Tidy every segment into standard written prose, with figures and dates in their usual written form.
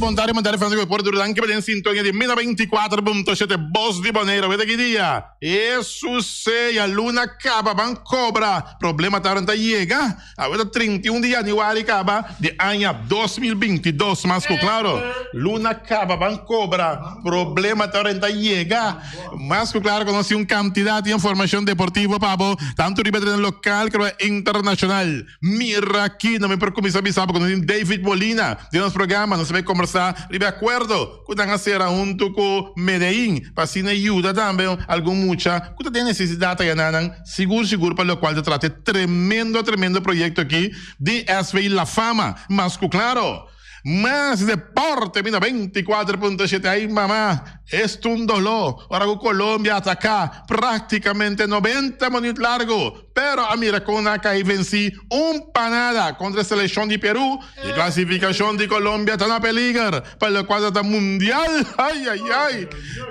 montare Francisco Porto anche per in sintonia di 1024.7 Boss di Bonaire. Vede che dia? E su 6 a luna capa ban cobra. Problema taranta llega. Avete 31 di januari capa di anno 2022. Masco claro. Luna capa ban cobra. Problema taranta llega. Masco claro conoce un cantidad de información deportiva pabo. Tanto ripetere local que internacional. Mira aqui, não me preocupe, sabe con David Molina de nosso programa, nós vamos conversar de acordo com a ser junto com Medellín, para assim ajuda também algum mucha, que tem necessidade aí seguro para o qual se trata tremendo projeto aqui de SVI La Fama, mas claro. Más deporte, mira, 24.7 ahí, mamá. Esto un dolor. Ahora con Colombia ataca prácticamente 90 minutos largo. Pero mira, con acá y vencí un panada contra la selección de Perú. Y clasificación de Colombia está en peligro para el cuadro mundial. Ay.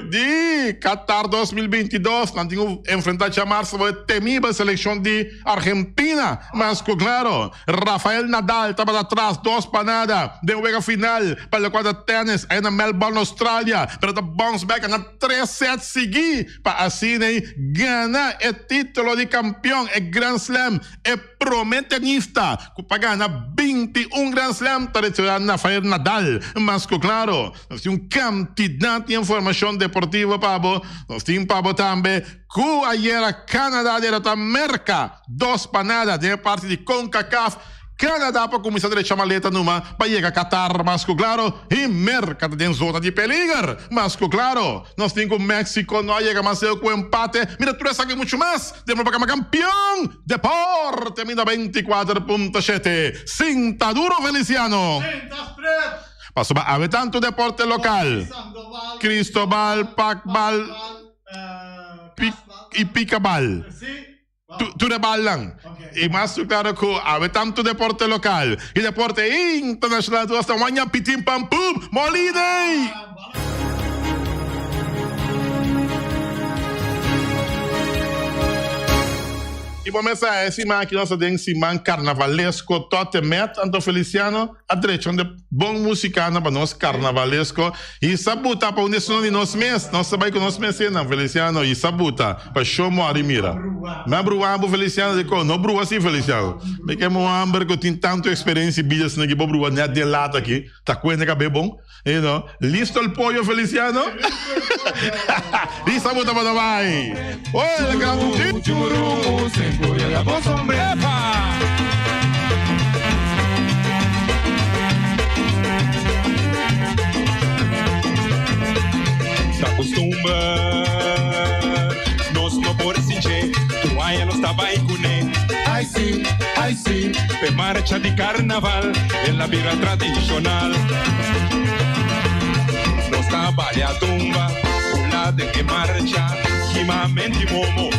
De Qatar 2022. No tengo enfrentar a llamarse temible selección de Argentina. Más claro, Rafael Nadal estaba atrás, 2 panadas. De juega final para o quadro tenis aí na Melbourne, Austrália, para o bounce back na 3 sets seguir para assim ganhar o título de campeão, é Grand Slam, é prometenista, para ganhar 21 Grand Slam, para na Rafael Nadal, mas claro, nós temos quantidade de informação deportiva, Pabo, nós temos Pabo também, que ayer a Canadá era a América, 2 panadas, de parte de CONCACAF, Canadá para começar a deixar maleta numa para chegar a Qatar, mas claro, e mercado em zona de peligro, mas claro, nós temos o México, não chega mais com empate, mira, tu sabe muito mais, temos para campeão, deporte, mira, 24.7, Sinta duro, Feliciano. Passou a haver tanto deporte local, Cristobal, Pacbal e Picabal. Tu de bal lang. Okay. E mas claro que há tanto deporte local e deporte internacional. Tu hasta manhã pitim pam pum, molidei. E começa esse man que nós temos esse man carnavalesco tote met Anto Feliciano a direção de bom música para nós carnavalesco e sabuta para unir de nós mês nós sabemos que nós mês não Feliciano e sabuta para show mo arimira mas bruambo Feliciano de não brua assim Feliciano me que mo amber que tem tanto experiência bias na que bo brua net de lata aqui tá coisa que é bom you know listo el pollo Feliciano e sabuta para vai olha gato Cuya la voz, hombre. Se acostuma, nós não podemos sentir, tu aí não estava aí com ele. Ai sim, pe marcha de carnaval, en la vida tradicional. Nós trabalha a tumba, o lado de que marcha, rimamente momo.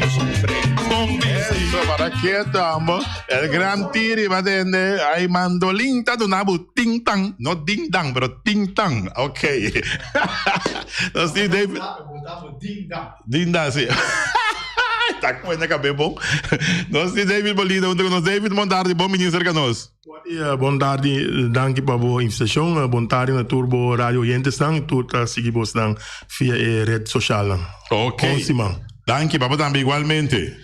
Eso, para que estamos, el gran tiri va a tener, hay mandolín, tanto nabu, ting tang, no ding dang, pero ting tang, ok. Entonces, David. Ding dang, sí. Está cuenta que é bom. Nós temos David Molina, junto com nós, David Montardi, bom menino cerca nós. Bom tarde, danke para a invitação, bom tarde na Turbo Radio Oyentes, tu está seguindo via a rede social. Ok. Danke, papo também igualmente.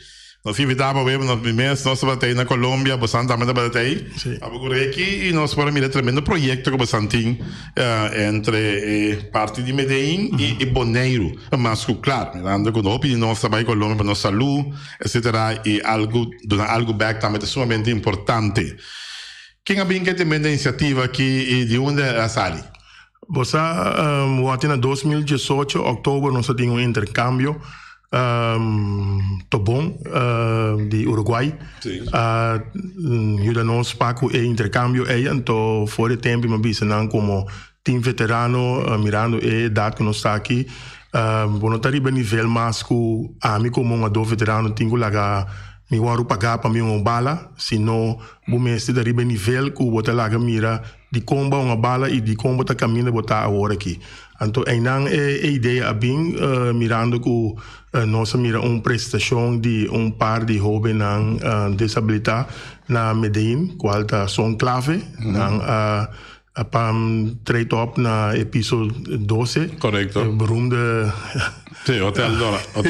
Nós invitamos a nos primeiros, nós estamos aí na Colômbia, você também está aí. Agora aqui, e nós vamos mirar tremendo projeto que você tem entre parte de Medellín e Bonaire. Mas, claro, mirando com a opinião nossa para a Colômbia, para a nossa saúde, etc. E donar algo back também é sumamente importante. Quem é bem que tem a iniciativa aqui e de onde é sali? Você, em 2018, outubro, nós temos intercâmbio. Tobon de Uruguai. Ajuda nós para o intercâmbio então fora de tempo me disse não como time veterano mirando a idade que nós está aqui bom tá riba nível mas que a mim como um veterano tenho lá mi waru pagar para mim uma bala senão o mestre da riba nível que o botar lá mira de comba uma bala e de comba tá caminho botar agora aqui então a ideia é bem mirando que nós mira prestação de par de jovens com disabilidade na Medellín, qual são clave, Pam treedt op naar episode 12. Correcto. Het beroemde Sí, Hotel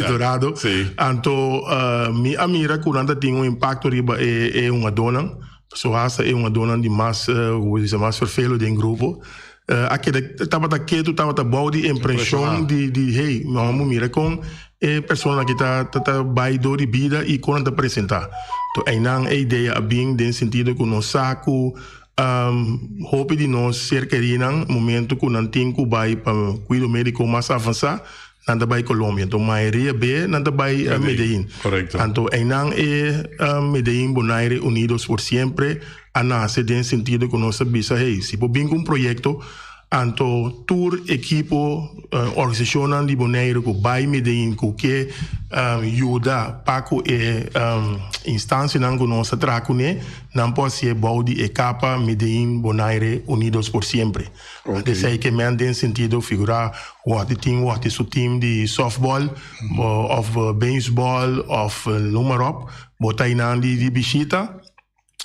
Dorado. Sí. Anto, mi amira kuranta tingo impacto riba uma dona. So hasta uma dona die mais vervelend in grupo. Aquele tava quieto, tava bom de impressão de hey, vamos mira com persona que tá vai do de vida e quando apresentar. Então, aí não a ideia a bem den sentido que no saco hope de nós ser querido momento que não tem que vai para cuidado médico mais avançado nanda vai Colômbia. Então, maioria B nanda vai Medellín. Correcto. Então, aí não Medellín, Bonaire, Unidos por Siempre, a nascer den sentido que nós sabemos, hey, se for bem um projeto, anto tour equipo organização de Bonaire que vai Medellín que ajuda para que instância não nós trago né não pode ser balde e capa Medellín Bonaire Unidos por Siempre. Okay. Sei que men den sentido figurar what is o team de softball of baseball of numerop botai nan de bichita.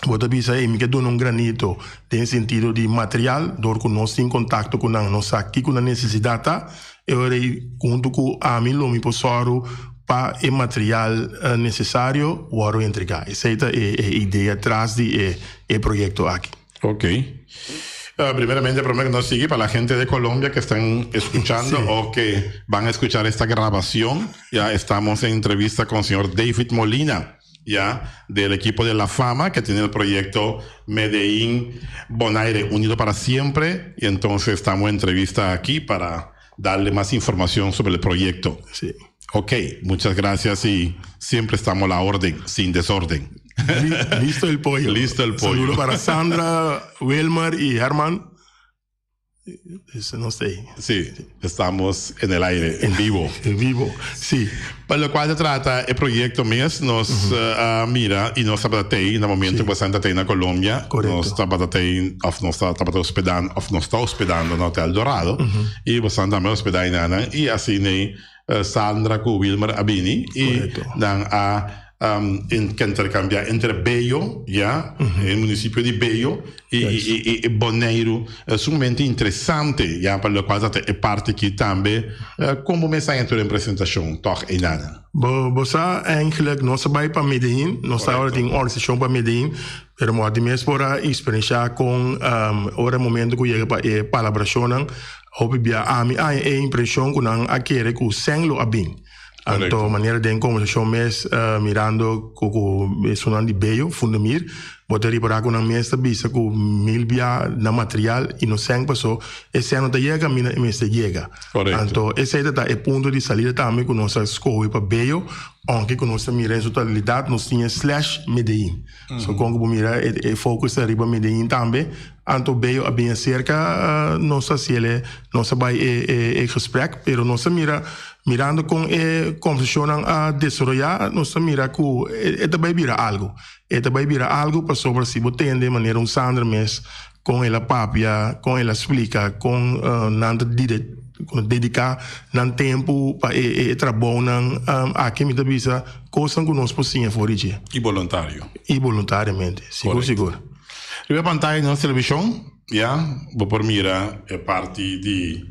Bota bisa me quer dar granito tem sentido de material dor que nós tem contato com nós aqui com a necessidade eu irei junto com a mim lo me possoro para o material necessário o entregar essa é a ideia atrás de projeto aqui. Ok. Primeramente, prometo que nos sigue para la gente de Colombia que están escuchando sí. O que van a escuchar esta grabación. Ya estamos en entrevista con el señor David Molina. Ya, del equipo de La Fama, que tiene el proyecto Medellín Bonaire Unido para Siempre, y entonces estamos en entrevista aquí para darle más información sobre el proyecto. Sí. Ok, muchas gracias y siempre estamos a la orden, sin desorden. Listo el pollo. Listo el pollo. Saludo para Sandra, Wilmer y Herman. No sé. Sí, estamos en el aire, en vivo. En vivo, sí. Para lo cual se trata el proyecto MES, nos mira y nos trabatei en el momento que estamos en Colombia. Correcto. Nos trabatei, nos está hospedando en Hotel Dorado. Y nos estamos hospedando en Nana. Y así Sandra con Wilmer Abini. Y dan a que intercambia entre Bello, ya, el municipio de Bello y Bonaire, sumamente interessante, ya, para lo cual è parte aqui também, como mensagem de representação, toch, in Nana. Você eigenlijk, nós vai para Medellín, nós agora tem organização para Medellín, pero mo además por a experiência com ora momento que chega para colaboração, houve bia a impressão que não aquele que senglo abin. Anto maneira de conversação mes mirando com sonan de Bello fundamir botari para com a mesa bisa com milbia na material e no sang passou esse ano da chega mina mesa chega. Anto esse é ponto de saída também com nossa escola para Bello onde com nossa mira em totalidade nós tinha /Medellín. So com que mira e focus arriba Medellín também. Anto Bello a bem cerca nossa ciele nossa vai gesprek pero nossa mirando com conversação a desarrollar nossa mira com vai virar algo. Vai virar algo para sobre si botem de maneira Sandra mes com ela papia, com ela explica, com nada dedicar nan tempo para trabalhar aqui me avisa coisas que nós podemos fazer. E voluntário. E voluntariamente, seguro. Eu vou pantalha na televisão, já, vou por mira parte de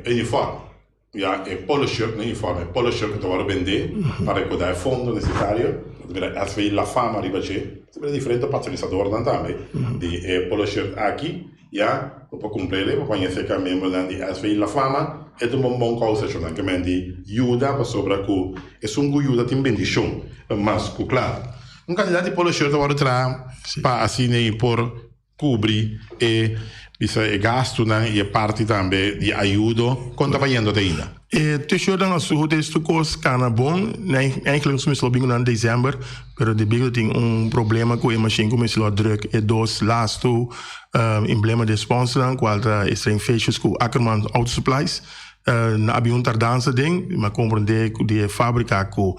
uniforme. Ja, polo shirt, no uniforme, polo shirt que tu vender para recordar el fondo necesario. Als we La Fama arriba c'è, è differente patrocinador também. Di polo shirt aqui, ja, dopo comprare, dopo conhecer que membro di als we La Fama, è un buon causa che non di aiuta per sopra cu, è un aiuta in bendição, mas cu claro. Un candidato di polo shirt ora tra pa assim por cobrir isso é gasto e parte também de ajuda quando está fazendo ainda. T-shirt dan als goed is toekomst kan bom. Eigenlijk is het in december, pero de big tem problema com a machine como se druk e dos last two emblema de sponsor dan qualta extreme features com Ackerman Auto Supplies. Na avião tardança ding, maar compreende de fábrica com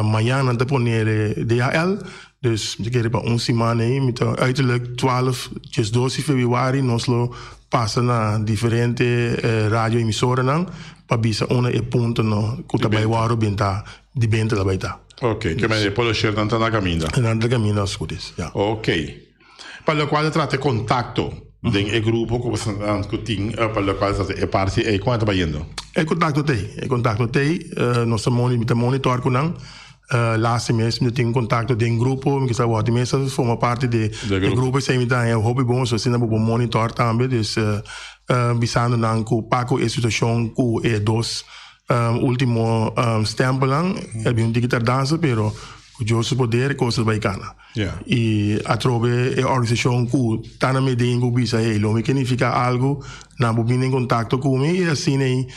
manhã na deponere DHL. Dus we keren bij ons maanden met uiterlijk 12, 12 februari nos lo passa na differente radioemissoren para bisa una e punto no kuta bij waro benta di benta la baita. Ok, che me poi lo share tanta na cammina. Na cammina scudis, ja. Ok. Per lo quale tratta contatto Den e grupo que você tem para o qual é parte e quanto está indo? É contato tem, nós monitor com não. Laatste mês eu tenho contato com um grupo que está o mês forma parte do grupo sem me dar hobby bom so sina bo monitor também dus bisando nan com paco a situação com e dos último stempel lang é bem digital dança pero o josso poder coisas baicana e a trove a organização com tá na medinho com bisa lo me significa algo na bobina em contato comigo e assim nem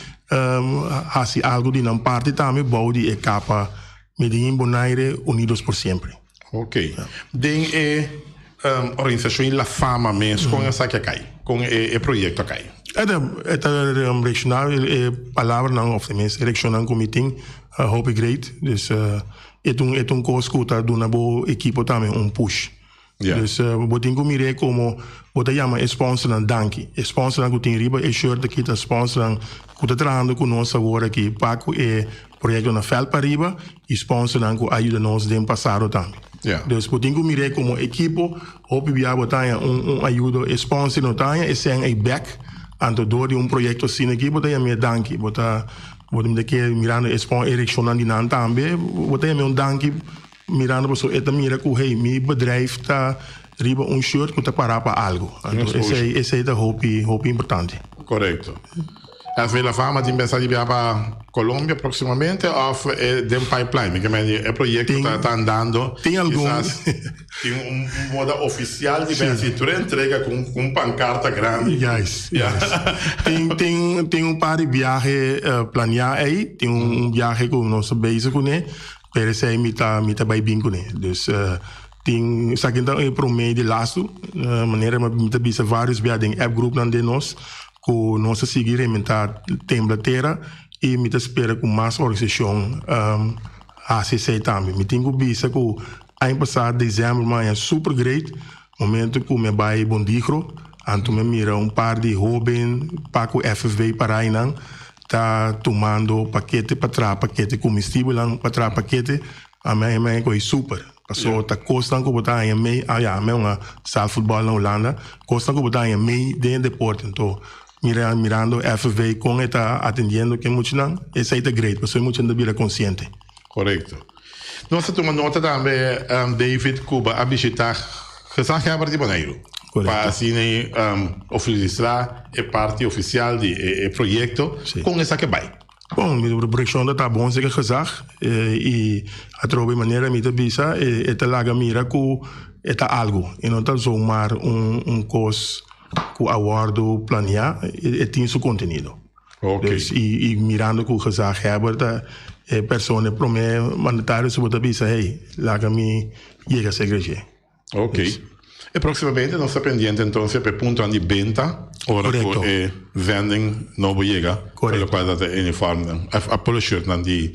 assim algo de não parte também body e capa Medellín Bonaire unidos por sempre. Ok. Den organização La Fama mesmo com essa que cai, com o projeto cai. É regional palavra não of the regional committee hope great. Dus é coisa que tá dando boa equipe também push. Dus botin com mire como bota chama sponsor na danki. Sponsor na tem riba é shirt aqui tá sponsor que tá trabalhando com nós agora aqui Paco projeto na fel para riba e sponsor na que ajuda nós de passado também. Dus botin com mire como equipe hope via botar ajuda sponsor no tanha e sem back anto dori projeto assim aqui bota chama danki bota me que mirando sponsor regional de nan também bota chama danki mirando pessoa é também mira que hey meu bedrijf tá riba shirt que tá parar para algo então esse é hope importante. Correto. A La Fama tem pensado em para Colômbia proximamente ou é de pipeline que é projeto que está andando tem algum tem moda oficial de cintura entrega com pancarta grande tem par de viaje planeado aí tem viaje com nosso base com ele per se mita vai bem com ele dus tem sabe então é promedio de laço maneira mita bisa vários viagens app group nan de nós com nossa seguir inventar temblateira e me espera com mais organização ACC também me tenho bisa com ano passado dezembro mas é super great momento que me vai bondigro anto me mira par de jovens Paco FV para aí não tá tomando paquete para trás paquete combustível para trás paquete a mim é super passou tá costando que botar em meio uma sala futebol na Holanda costando que botar em meio de deporte então mirando FV com está atendendo que muito não esse é great pessoa muito ainda vira consciente. Correto. Nós temos nota também David Cuba a visitar Gezaga de Bonaire para assim oficializar a parte oficial do projeto com essa que vai. Bom, a rubricação está bom, se gezag e a trobe maneira me visa é te laga mira que é algo e não tá zoomar coisa que o awardo planear e tem seu conteúdo. Ok. Dus, e mirando que o gezag Herbert persone promete mandatário se você visa hey, laga me chega a segregar. Ok. Dus. E proximamente nós estamos pendientes então para ponto de venda ora que vending não chega pelo qual da uniforme a polo shirt de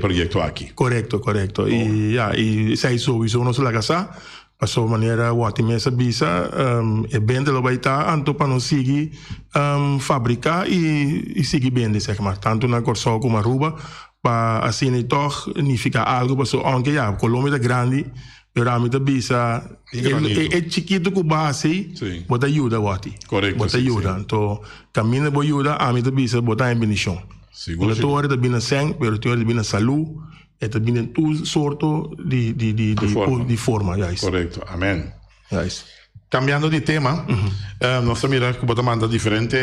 projeto aqui. Correto. E sai sowieso nós lá casa passou maneira o atimesa bisa e vende lo vai estar anto para nós seguir fabricar e seguir vender zeg maar tanto na Corso como Aruba para assim toch não fica algo passou aunque Colômbia é grande pero a mim bisa é chiquito com base bota ajuda wati correto bota ajuda então caminho boa ajuda a mim bisa bota em bendição seguro tu hora bina sang pero tu hora bina saúde e bina tu sorto de forma correto amém yes. Cambiando de tema nós miramos que bota manda diferente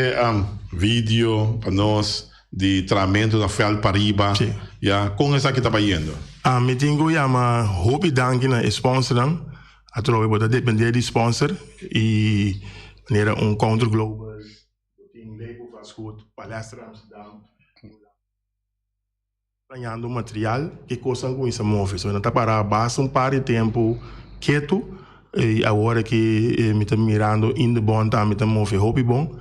vídeo para nós de tratamento da fel pariba com essa que está indo me tenho chama hobby danki na sponsor a trove bota depender de sponsor e maneira encontro global tem Lego faz good palestra Amsterdam ganhando material que custa com isso move so não tá para basta par de tempo quieto e agora que me tá mirando in the bond tá me tá move hobby bom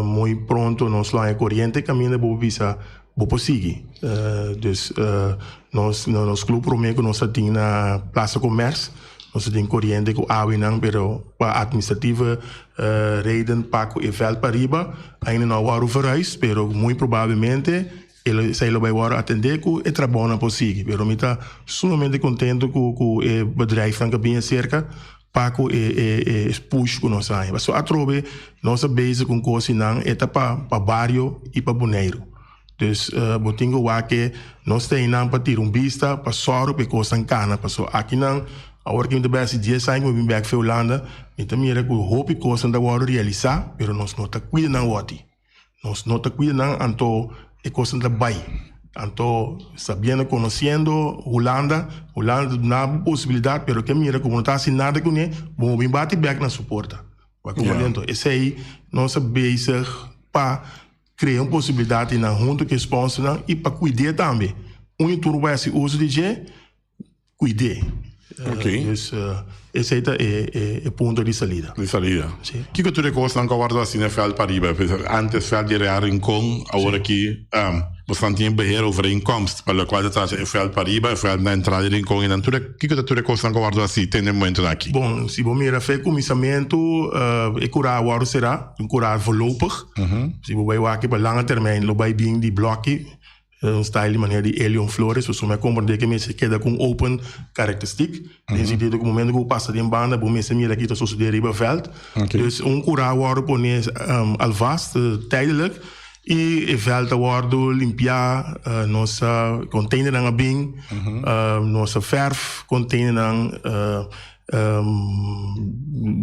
muito pronto nós lá em corrente caminho boa visa boa seguir dus nós clube prometo nós tem na Praça Comércio nós tem corrente com a winang pero para administrativa reden Paco e vel pariba ainda não há o verhuis pero muito provavelmente ele sai lo vai agora atender com e trabalha por seguir pero me tá sumamente contento com o bedrijf que bem cerca Paco e push com nós aí. Mas só a trove nós base com coisa não é para barrio e para Bonaire. Dus botingo wake nós tem não para ter vista para soro para coisa em cana, passou aqui não a hora que me debesse 10 anos me back para Holanda, então me era que hope coisa da hora realizar, pero nós não tá cuida não wati. Nós não tá cuida não anto e coisa da bai. Anto sabendo conhecendo Holanda na possibilidade, pero que me era como não tá assim nada com ele, bom me bate back na suporta. Vai compreendo? Esse aí nós base para criar uma possibilidade na junto que sponsor e para cuidar também. Turno vai se uso de je, cuidar. Esse aí é o ponto de salida. De salida. Sim. Que tu recostas não guardo assim na feld pariba, antes feld de rear income, agora que você não tinha beheer over inkomst, para o qual você traz feld pariba, feld na entrada de income, então que tu recostas não guardo assim, tem momento aqui. Bom, se você mira fez comissamento, é curar agora será, curar voorlopig. Se você vai aqui para lange termijn, lo vai bem de bloque. Style maneira de Elion Flores, você vai compreender que se queda com open karakteristiek. Dus dit op het moment dat we passen in banden, we mensen meer dat zo de ribbenveld. Dus cura worden pones alvast tijdelijk. E het veld worden limpia, nossa container aan bing, nossa verf container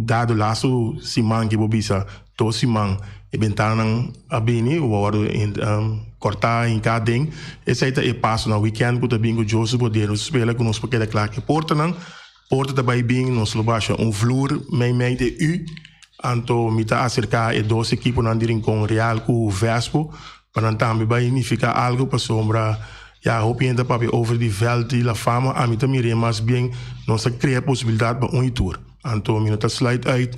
dado laço simang que bobisa, to simang e bentanang abini worden cortar em cada ding. Esse aí é passo na weekend que também o Joseph poder spelen com nós porque é claro que porta também bem nós lo baixa vloer meio de u anto mita acerca e 12 equipos na dirin com Real com Vespo para também vai significar algo para sombra. Ja, hoop je dat papi over die veld die la fama a mita mire mas bem nós cria possibilidade para tour. Anto minuta sluit uit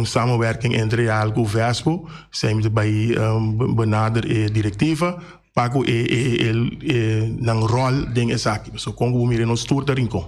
samenwerking entre Real com Vespo, zij moeten bij benader directiva, pago nang rol ding is aqui. So Congo mire nos tour daarin kom.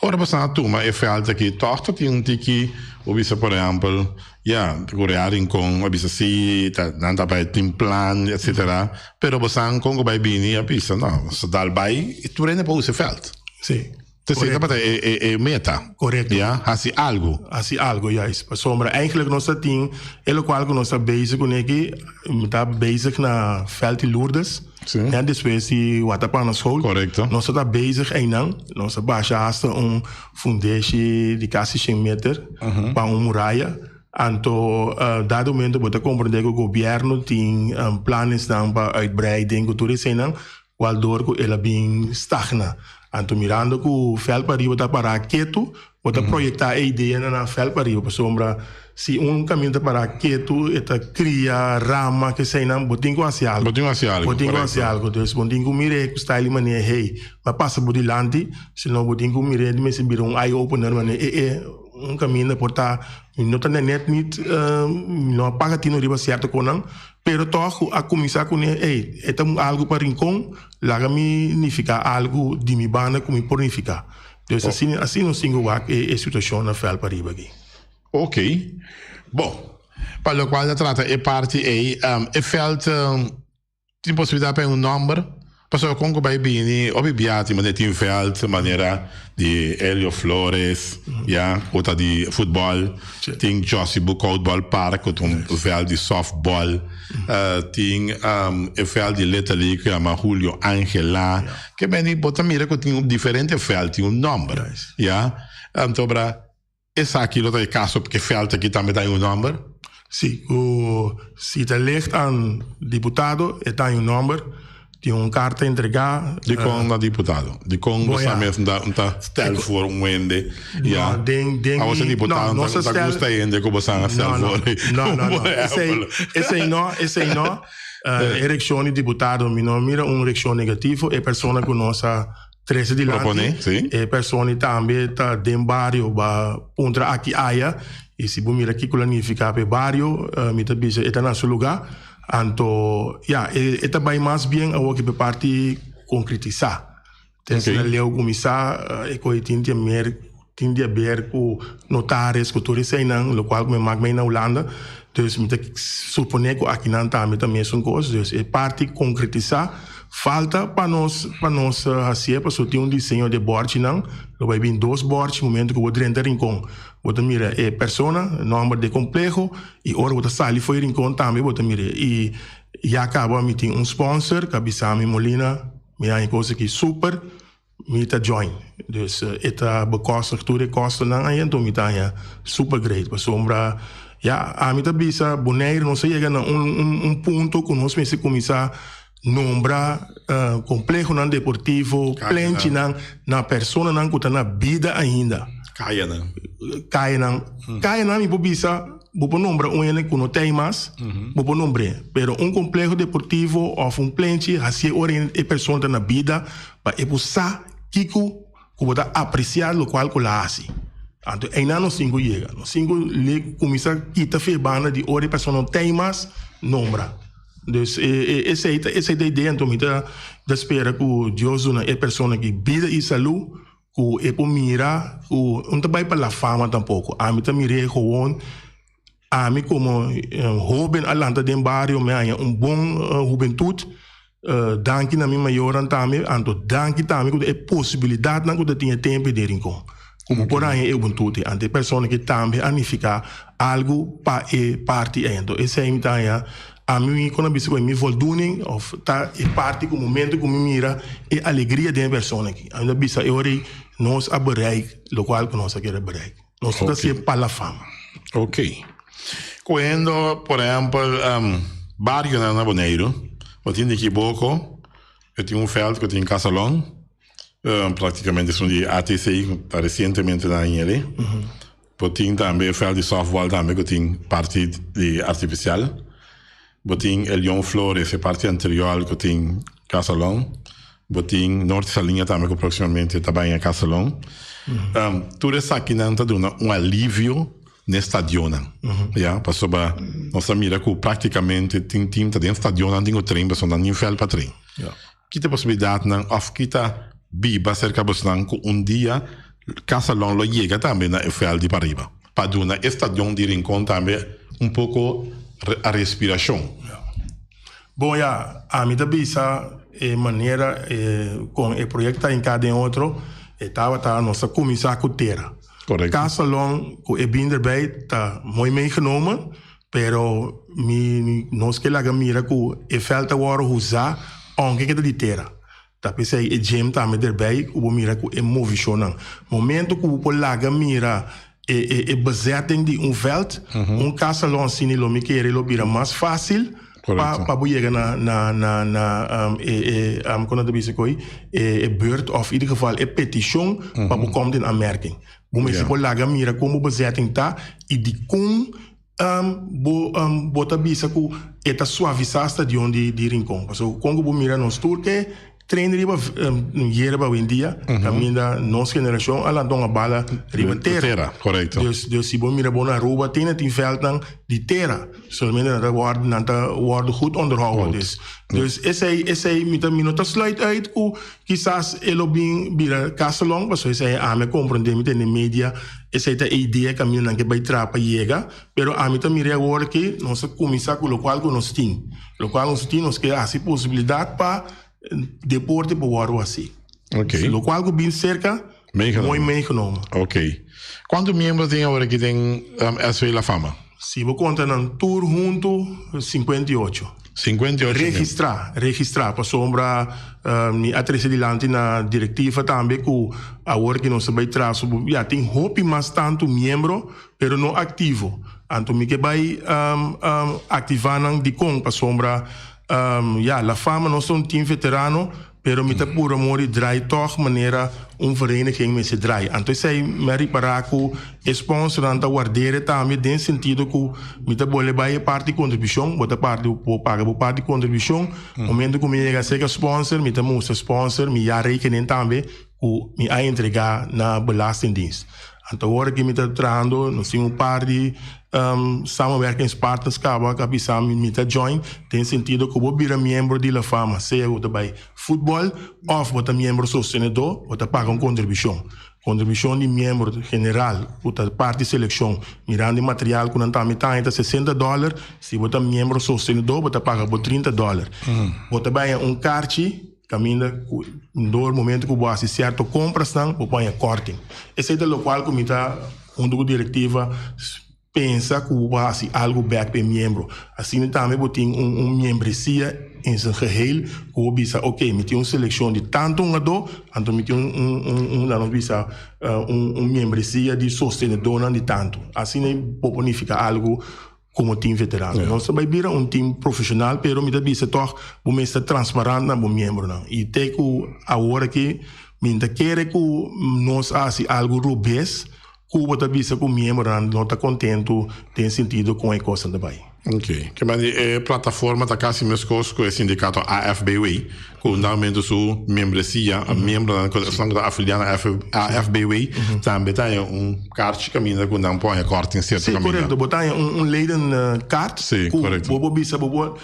Ora passando tu, ma è falta che torta ti un tiki, o bisa per esempio, ja, corearin con, o bisa si, nanda bei team plan, etc. Pero passando Congo bei bini, a bisa, no, so dal bei, e tu rende poi se felt. Sì. É meta. Correto. Ja, assim algo. Assim algo, ja. Sombra, eigenlijk nós temos, ele qual que nós está bezig com ele, está bezig na veld in Lourdes. Sim. En depois de Watapana School. Correcto. Nós está bezig ainda, nós baixa fundação de quase 100 metros para muralha. Anto, dado momento, você compreender que o governo tem planos para uitbreiding, tudo isso ainda, waardoor ele bem stagna. Anto mirando que o fel para riba está para quieto, pode projetar a ideia na fel para riba, sombra se caminho está para quieto, eta cria rama que sei não, botinho assim algo. Botinho assim algo. Botinho assim algo, então botinho mire que está ali mané, hey, mas passa por dilante, senão botinho mire de me se vir eye opener mané, caminho porta, não está net niet, não apaga tino riba certo conang. Pero toch a começar com ele, é algo para rincão, lá me significa algo de minha banda como pornificar. Então assim não singo é a situação na fel para riba aqui. Ok. Bom, para o qual trata é parte aí, é felt tem possibilidade para número. Passou o Congo vai bem, obviamente, mas tem felt maneira de Helio Flores, ja, outra de futebol, tem Jossi Bukoutbal Park, com veld de softball, tem o veld de Little League, que chama Julio Angela, que bem, bota mira que tem diferente veld, tem número, ja. Então, esse aqui é o caso, porque veld aqui também tem número. Sim, se está ligt aan deputado, tem número. Die een kaart entregar. Die kon naar diputado. Die kon mesmo stel voor wende. Ja. Als een diputado não gusta ainda como são stel voor. Não. Esse aí não. Eleição de deputado, mira eleição negativa, é pessoa que nossa 13 de lá. É pessoa também tá dentro barrio, contra aqui aia. E se você mira aqui planificar para barrio, me tá bisa está na seu lugar. Anto, ja, é também mais bem a que parte concretizar. Então, se eu começar, eu tinha a ver com notários, com tudo isso aí, o qual me mag na Holanda. Então, me suponho que aqui não também são coisas. É parte concretizar falta para nós fazer, para ter um desenho de board, não, vai vir 2 boards, momento que eu vou dentro do rincão, vou mira é persona, número de complexo, e ora vou sair foi rincão também, vou mira, e já acaba me tem um sponsor, Kabisami Molina, me há coisa que super, me tá join, dus esta bekost tudo custa não, então me tá super great, para sombra. Ja, a mim também bisa boneiro não sei chega ponto que nós mesmo começar nombrar complexo não deportivo, plente não na persona não que tá na vida ainda. Caia não me bisa vou nombrar ele que não tem mais, vou nombrar, pero complexo deportivo ou plente assim ora a persona tá na vida para epusar kiko que vou apreciar o qual que lá assim. Então, ainda não cinco chega. Não cinco começa a quitar febana de hora pessoa não tem mais nombra. Então, essa é a ideia. Então, eu espero que Deus é a pessoa que vida e saúde, que é para mirar, que não vai para a fama tampouco. A mim também é gewoon, a mim como jovem alanta de barrio, me há bom juventude. Danke na minha maior também, então danke também que é possibilidade não que eu tenha tempo de rincão. Como por aí eu buntuti, ante pessoa que também anifica algo para parte então esse é então a mim quando bisco me voldoening of tá é parte com momento com mira e alegria de pessoa aqui ainda bisa eu nós a bereik local que nós quer bereik nós está se para a fama. Ok. Quando por exemplo barrio na Boneiro, eu tinha aqui pouco, eu tinha veld que eu tinha em Casalón. Praticamente sono di ATC recentemente da ieri. Potin também fel de softball também que tem parte de artificial. Botin el Young Flores é parte anterior que tem Casalón. Botin Norte Salinha também que proximamente também é Casalón. Tudo isso aqui não está dando alívio no stadione. Ja, passou para nossa mira que praticamente tem time tá dentro do stadione, não tem o trem, mas não tem fel para trem. Que tem possibilidade não of kita biba cerca bosnanco dia Casalón lo llega também na FL de Pariba para dar na estação de rincón também pouco a respiração. Bom, a mim também é maneira com o projeto em cada outro estava a nossa comissão cultura. Correto. Casalón que é bem erbij tá muito meegenomen, pero nós que lá mira que é falta agora usar onde que de terra. Tapi sei e gym também erbij, o mira que é movisional. Momento que o laga mira bezetting de veld, Casalón sinilo me querer lo bira mais fácil. Para chegar na quando de coi beurt of in ieder geval petition para komen in aanmerking. Hoe mensen voor laga mira como bezetting ta e de com bota bisa ku eta suavizar stadion de rincón. So Congo bo mira nos turque trainer riba hierba hoje em dia, caminha nossa geração ala donga bala riba terra. Correto. Dus si bo mira bona ruba tem veld dan die terra. Somente dat worden goed onderhouden. Dus esse minuto sluit uit ku quizás elo bira Casalón, mas esse a me compreender mit in media, essa é a ideia caminho nan que vai trapa chega, pero a mim também agora que nossa comissão com o qual nós temos que assim possibilidade para deporte para o ar assim. Ok. Lo qual bem cerca, muito meegenomen. Ok. Quantos membros tem agora que tem SV La Fama? Se você conta na tour junto, 58. 58. Registrar. Para sombra, a adelante na diretiva também, que agora que nós vai trazer, já tem hope mais tanto membro, pero não ativo. Então, me que vai ativar de com para sombra. La Fama nós somos um time veterano, pero me tá por amor e draai toch maneira vereniging met se draai. Então sei me para que sponsor anta guardere também den sentido que me tá bole vai parte contribuição, bota parte o paga parte contribuição. Momento que me chega ser sponsor, me tá mostra sponsor, me já rekening também que me a entregar na belastingdienst. Então agora que me está trando, nós temos um par de samenwerkingspartners que samen me está join, tem sentido que eu vou virar membro de la fama, seja o também futebol ou você membro sostenedor, você paga uma contribuição. Contribuição de membro general, você parte de seleção, mirando o material que não está metade, $60, se você membro sostenedor, você paga por $30. Você vai um carte, caminha no momento que você faz certo compras, você põe corte. Esse é o qual que está uma diretiva pensa que você algo back para membro. Assim também você tem membresia em seu geheel, que você bisa, ok, me tem uma seleção de tanto então me tem membresia de sostenedor de tanto. Assim pode bonificar algo como time veterano. Nós também vira um time profissional, pero me bisa toch, você está transparente na membro não. E tem que agora que me quer que nós faça algo robusto, Cuba está vista com membro não está contente, tem sentido com a coisa também. Ok. Que mas a plataforma está quase mesmo com o sindicato AFBW, com normalmente sua membresia, membro da afiliada AFBW, também tem card que caminha com não põe corte em certo caminho. Sim, correto. Botar leiden card. Sim, correto. Bobo bisa bobo,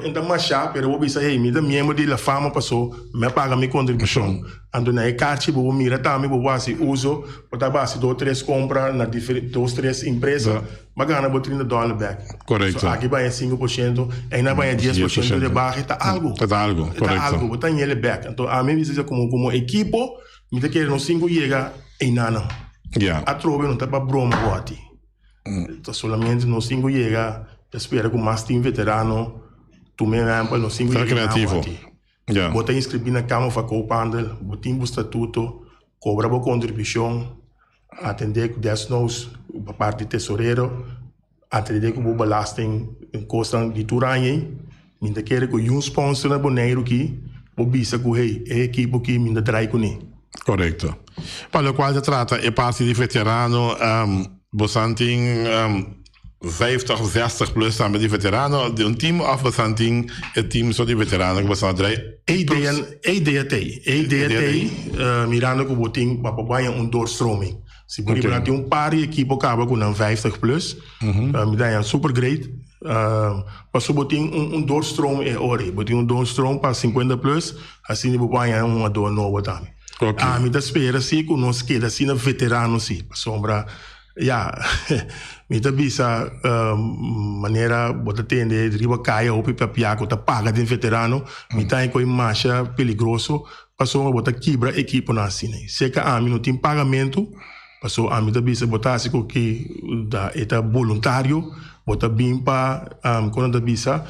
então machar, pero bobo bisa, hey, me dá membro de la fama passou, me paga minha contribuição. Então na card bobo mira também bobo assim uso, botar base 2-3 compra na diferentes 2-3 empresas. Mas ganha $30 back. Correto. So, aqui vai 5%, ainda vai 10% de barra, está algo. Está algo, correto. Está algo, botar ele back. Então, a mim diz como equipo, me está querendo 5 chega em nada. A trove não está para broma boate. Então, solamente no 5 chega, espera com mais time veterano, tu me lembra no 5 chega. Criativo. Bota inscrever na Câmara para co-pandel, botar um estatuto, cobra por contribuição, atender com 10 nós, a parte de tesoureiro, atender com o belasting em custo de turanha, ainda quer que um sponsor na boneiro aqui, o bisa que a equipe que ainda trai com ele. Correto. Para o qual se trata a parte de veterano, você tem 50, 60 plus também de veterano, de team of você tem team só de veterano que você trai. A mirando que você tem para doorstroming. Se por exemplo, tem par de equipe que acaba com 50 plus, me dá super great. Mas você tem doorstroom você tem doorstroom para 50 plus, assim você vai uma door nova também. Me dá espera assim que nós queda assim veterano sim, sombra. Me dá bisa maneira bota tende riba caia ou pipiaco tá paga de veterano, me tá com marcha peligroso, passou bota quebra equipe na assim. Se que a mim não tem pagamento, passou a mim da bisa botar assim que da eta voluntário, bota bem para quando da bisa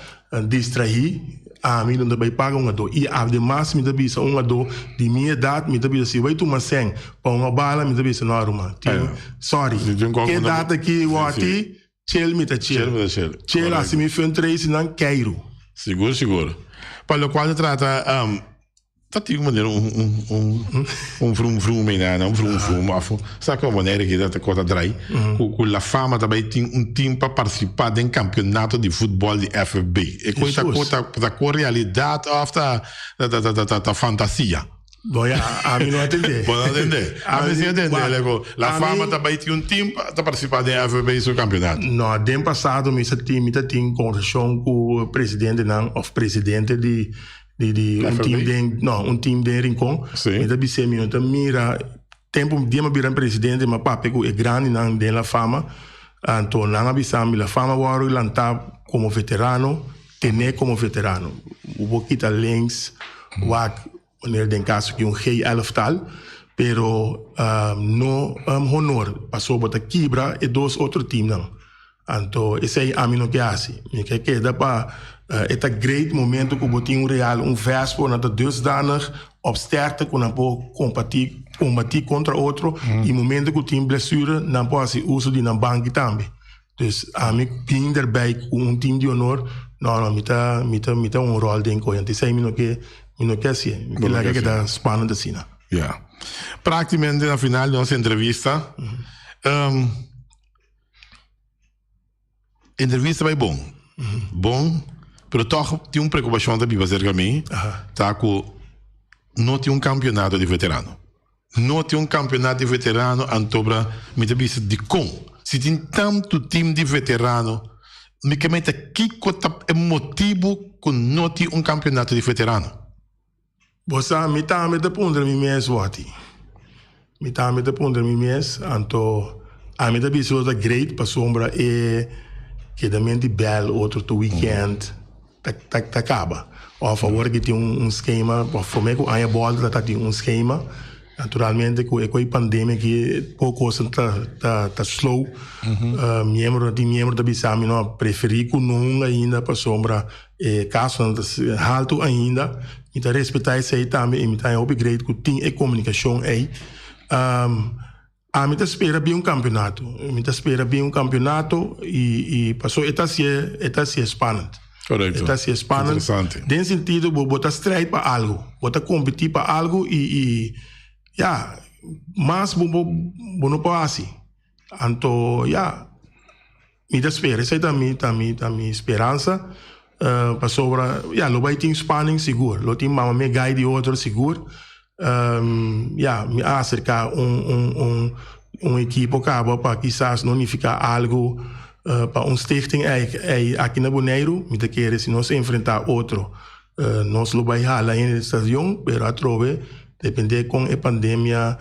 distrair a mim não vai pagar dor e ademais me da bisa dor de minha idade me da bisa se vai tomar sem para uma bala me da bisa não arruma sorry que data que o ati chel me tá chel assim me foi 3 não quero seguro para o qual se trata tá tem uma maneira vrum ainda vrum afo sabe uma maneira que dá coisa drai com a fama também tem time para participar de campeonato de futebol de FB e coisa da realidade of da fantasia. A mim não atender. Pode atender. A mim sim atender. A fama também tem time para participar de FB e seu campeonato. No, ano passado me tem conversação com o presidente presidente de um time de Rincon. Me dá bise me não mira tempo dia me virar presidente mas papi é grande na de fama. Então na bisami la fama war lantar como veterano, tener como veterano. O boquita links wak wanneer den caso que rei elftal, pero no honor passou bota quebra e 2 outro time não. Então esse é a mim não que assim. Me que dá para é great momento que botinho real vespo na dusdanig op sterkte que não pode combater contra outro e momento que tem blessure não pode se uso de na banco também. Dus a mim bem daarbij com time de honor não me tá rol dentro então sei me não que assim que lá que dá spannend assim. Praticamente na final da nossa entrevista entrevista vai bom pero toch tem uma preocupação também fazer com mim tá que não tem campeonato de veterano Não tem campeonato de veterano, Antobra, me debisa de com. Se tem tanto time de veterano, me comenta que é motivo que não tem campeonato de veterano. Bossa, me tá me de ponder mi mes wati. Me tá me de ponder mi mes, anto a me de biso da great pa sombra e que da mente bel outro to weekend tá acaba. Ou a favor que tem esquema, para mim com a bola tá tem esquema. Naturalmente com a pandemia que pouco tá slow. Membro da bisami não preferi que não ainda para sombra caso alto ainda. Então respeitar isso aí também, imitar upgrade que tem a comunicação aí. A mim espera bem campeonato. Me espera bem campeonato e passou está se expandendo. Correto. Está se expandendo. Interessante. Nesse sentido, botar strike para algo, botar competir para algo e mas não pode assim. Então, me espera. Essa é a minha esperança. Para sobra, lo vai ter spanning seguro. Lo tem uma me guide outro seguro. Me acercar equipe para quizás não ficar algo para stichting aqui na Bonaire, me querer se nós enfrentar outro, nós lo vai halar em estação, pero a trove depende com a pandemia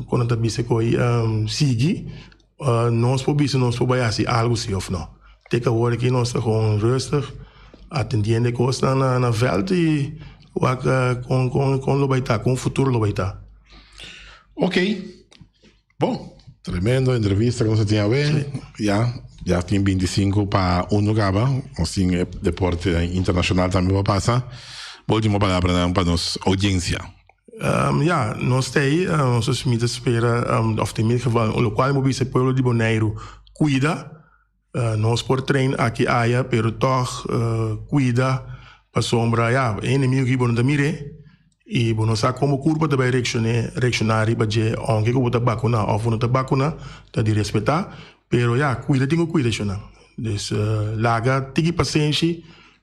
quando a bisa coi sigue, nós podemos vai assim algo se of não. Tem que agora que nós gewoon rustig atendendo coisas na veld e com lo vai estar, com o futuro lo vai estar. Ok. Bom, tremendo entrevista que você tinha a ver. Já tem 25 para gaba, assim, deporte internacional também vai passar. Última palavra para nossa audiência. Nós temos, nós me espera, of in ieder geval, o local mobilische pueblo de Bonaire cuida, nós por trein aqui aia, pero toch cuida, para sombra, inimigo que bom da mire, e bom sabe como curva também reaccionário, para dizer, onde que eu vou vacuna, ou vou vacuna, tá de respeitar, pero cuida, tenho cuidado, dus laga, tige paciência,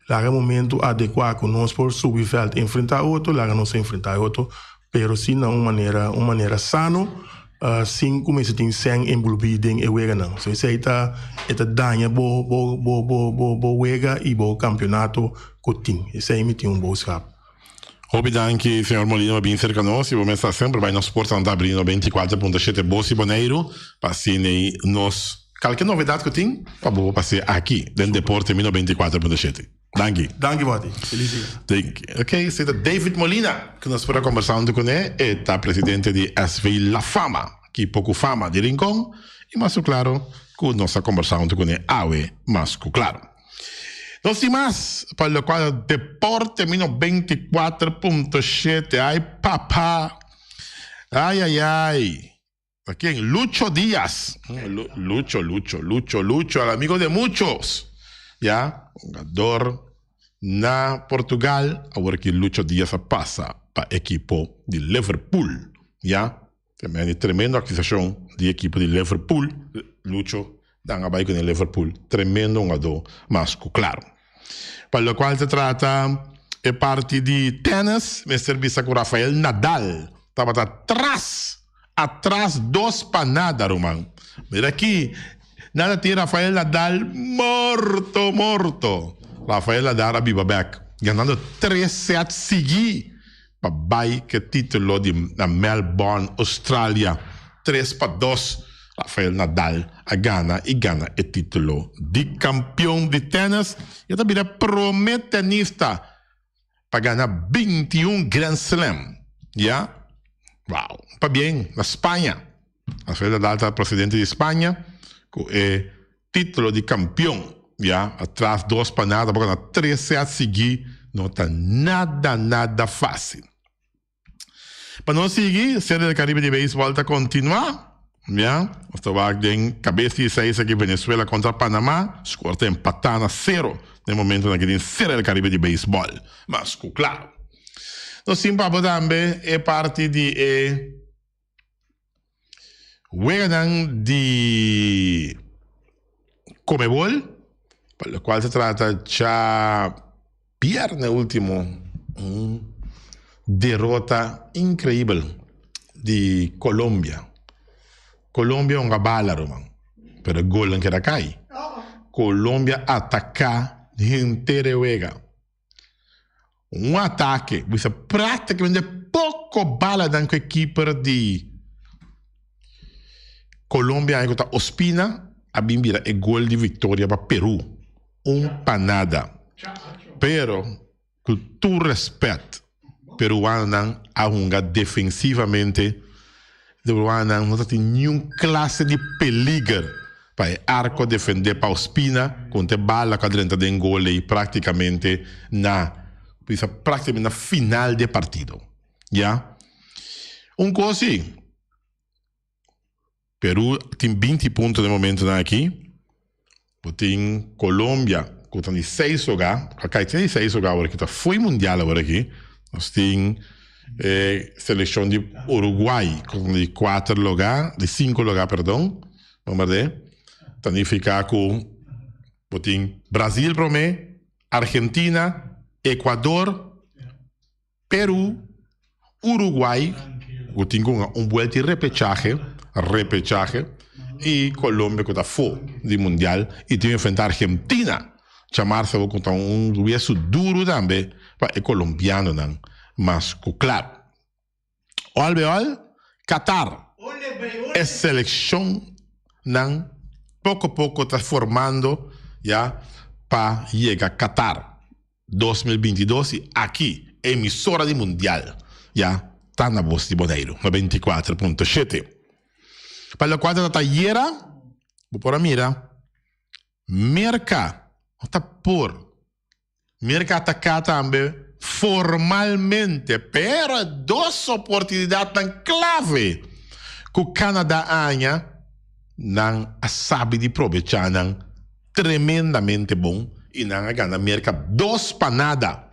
laga momento adequado, nós por subir veld enfrentar outro, laga nós enfrentar outro, pero sim na uma maneira sano, sem começar a ter sangue envolvido em wega não. So isso aí tá danha bo wega e bo campeonato cotin. Isso aí me tem bom escape. Danke, senhor Molina, bem cerca nós, e vamos estar sempre vai nos portos andar abrindo 24.7 Bossi Bonaire, passei nos qualquer novidade que tem, para boa passar aqui, dentro do Deporte 24.7. Danke, Wati. Ok, c'est David Molina, que nós estamos conversando com ele, é presidente de SV La Fama, que pouco fama de Rincón, e mais claro, que nós estamos conversando com ele, mais claro. Nós temos mais, para o qual Deporte 24.7, ai papá, ai. Aqui em Lucho Díaz, Lucho, el amigo de muchos. Jogador na Portugal, agora que Lucho Díaz passa para a equipe de Liverpool, também é tremenda aquisição de equipe de Liverpool. Lucho dá a com o Liverpool, tremendo jogador, mas claro. Para o qual se trata é parte de tênis, me serviço com Rafael Nadal, estava atrás 2 para nada, Roman. Mira aqui, nada tem Rafael Nadal morto. Rafael Nadal a viva back, ganhando 3 sets seguidos para baixo que título de Melbourne, Austrália. 3-2. Rafael Nadal gana o título de campeão de tênis e também é prometenista para ganhar 21 Grand Slam. Wow, para bem, na Espanha. Rafael Nadal é presidente de Espanha, com o título de campeão, atrás 2 para nada, para ganhar 3 sets seguidos, não está nada fácil. Para não seguir, a série do Caribe de Beisebol está continuar. Estava em cabeça de 6 aqui, Venezuela contra Panamá, score está empatado a 0 no momento na que tem série do Caribe de Beisebol. Mas, claro, nós Zimbabwe também é parte de Wegan de Comebol, para o qual se trata já viernes último, derrota incrível di Colombia. Colombia è una balla, Roman. Per il gol anche da Kai. Colombia attacca l'intera uega. Un attacco, questa praticamente poco balla da anche keeper di Colombia, anche Ospina, a bimbira e gol di vittoria per Perù. Un panada. Però, con tutto rispetto, peruano ha una defensivamente, peruano non ha nessuna classe di peligro. Poi arco difende pa Ospina, con te balla cadrenta den gol e praticamente na final del partito. Ja? Un così. Perù tiene 20 punti nel momento aqui. Tem Colômbia, com 6 jogar. Acá tem 6 jogar agora que foi mundial agora aqui. Nós tem seleção de Uruguai com 4 lugar, de 5 lugar, perdão. Vamos ver. Também ficar com tem Brasil, Argentina, Equador, Peru, Uruguai. Tem vuelta de repechaje e Colômbia que está fora do mundial e tem que enfrentar Argentina. Chamar-se com viés duro também para o colombiano, não. Mas, claro, olha, Qatar é seleção, não, pouco a pouco está formando, já, para chegar a Qatar 2022 e aqui, emissora de mundial, já, está na Voz de Boneiro, 94.7. Para a quadra da Taiera, vou pôr a mira, Merca, está por, Merca atacar também, formalmente, pero 2 oportunidades tão clave que o Canadá ganha, não sabe de aproveitar, não tremendamente bom, e não ganha Merca 2 para nada.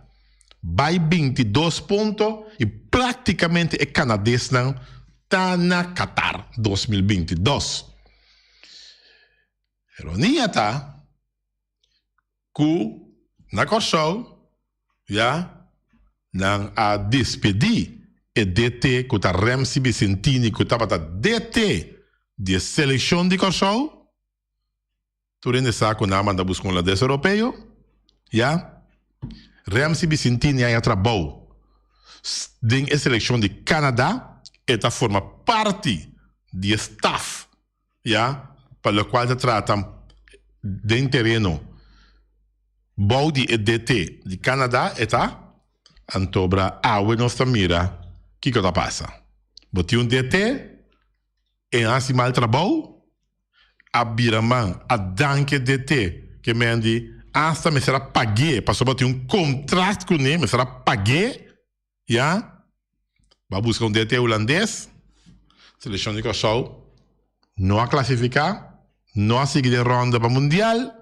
Vai 22 pontos e praticamente é canadense, não está na Qatar 2022. Ironia está que na Corsol, já, não a despedir e DT que está Ramsey Vicentini que estava a DT de seleção de Corsol. Tu rende saco na manda buscar um lado europeu, já. Ramsey Vicentini aí trabalhou em seleção de Canadá. Esta forma parte do staff, já, para o qual se trata de terreno Body e DT de Canadá, eta antobra awe nossa mira, que está passa? Boti DT, e assim mal trabalho, a biraman, a danke DT, que me andi, hasta me será pagué, passou a botar contrato com ele, me será pagué, já? Vai buscar DT holandês, seleção de Corsol, não a classificar, não a seguir a ronda para o Mundial,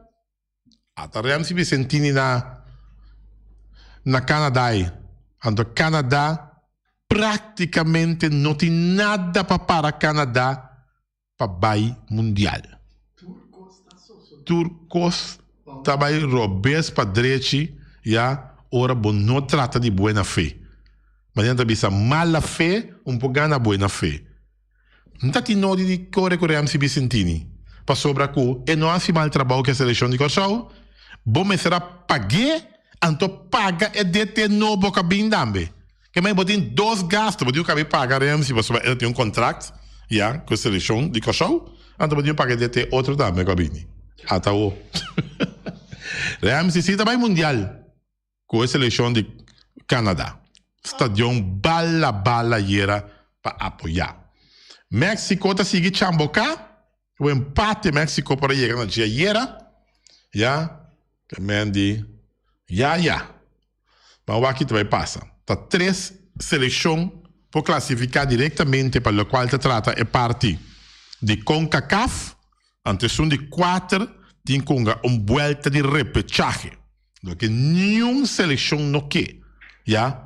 até Ramsey Vicentini na Canadá. Então, Canadá praticamente não tem nada para Canadá para o Mundial. Turcos também robês para direita, já, ora, não trata de boa fé. Mas não bisa mala fé, pouco gana boa fé. Não está tendo de correr com Ramsey Vicentini. Para sobrar com, e não há mal trabalho que a seleção de Corsol, bom me será pagué, então paga e DT no boca bem também. Que mais botem 2 gastos, botem o cabelo pagar Ramsey, porque ele tem contrato, já, com a seleção de Corsol, então botem pagar DT outro também, cabine. Até o. Ramsey sim também mundial, com a seleção de Canadá. Stadion bala era para apoiar. México está seguindo chamboca, o empate México para chegar na dia era, já, que mendi, já. Mas o aqui também passa. Tá 3 seleções para classificar diretamente para o qual se trata é parte de CONCACAF, antes de 4 tem uma volta de repechaje, do que nenhuma seleção não quer, já.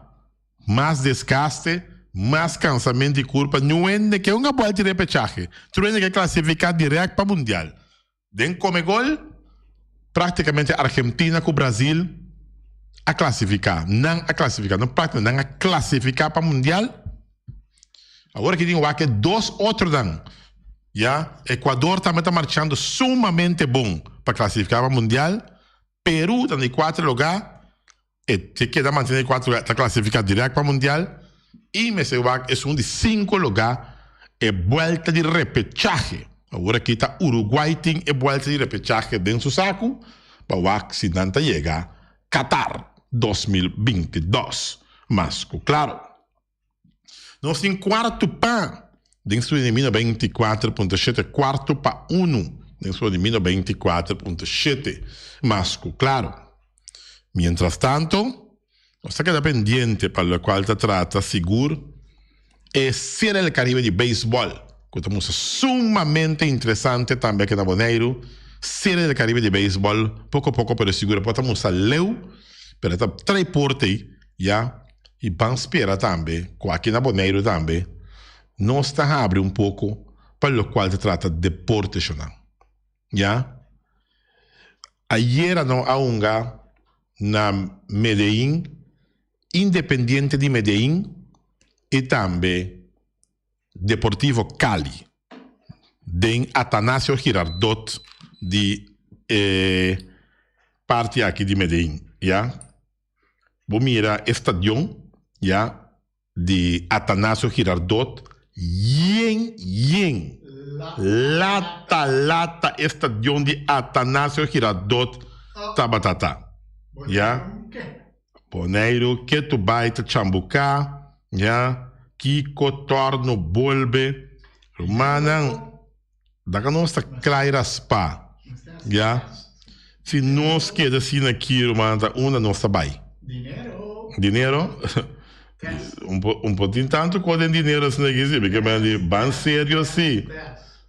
Mais desgaste, mais cansamento de culpa, não é que uma volta de repechaje. Tu é que classificar direto para o Mundial. Den come gol, praticamente Argentina com o Brasil a classificar. Não a classificar para o Mundial. Agora que tem que dois outros dan. Já, Equador também está marchando sumamente bom para classificar para o Mundial. Peru está em 4 lugares. E se queda manter em 4 lugares, está classificado direto para o Mundial. E Mesevac é de 5 lugares. É volta de repechaje. Agora que está Uruguai tem volta de repechaje dentro do saco. Para o se não chega Qatar 2022. Mas, claro, nós temos quarto pão. Dentro de 24.7, quarto para 1. Dentro de 24.7. Mas, claro, mientras tanto, nós queda pendiente para o qual se trata seguro é ser o Caribe de beisebol, que é sumamente interessante também aqui na Bonaire. Ser o Caribe de beisebol, pouco a pouco, pero seguro, podemos leu, pero está transporte, já, e vamos esperar também, aqui na Bonaire também, nós está abre um pouco para o qual se trata de deporte nacional. Já? Ayer não há na Medellín, Independiente de Medellín e também Deportivo Cali, de Atanasio Girardot de parte aqui de Medellín, já? Vou mirar estadio, já? De Atanasio Girardot, yen. Lata, estadio de Atanasio Girardot, Tabatata. Já? Bonaire, Quetubaita, Chambucá, já? Kiko, Torno, Bolbe, Romana, daqui nós está claro spa, já? Se nós queremos assim aqui, Romana, uma nossa vai. Dinheiro? Um pouquinho tanto quanto em dinheiro assim aqui, porque mandi bem sério assim,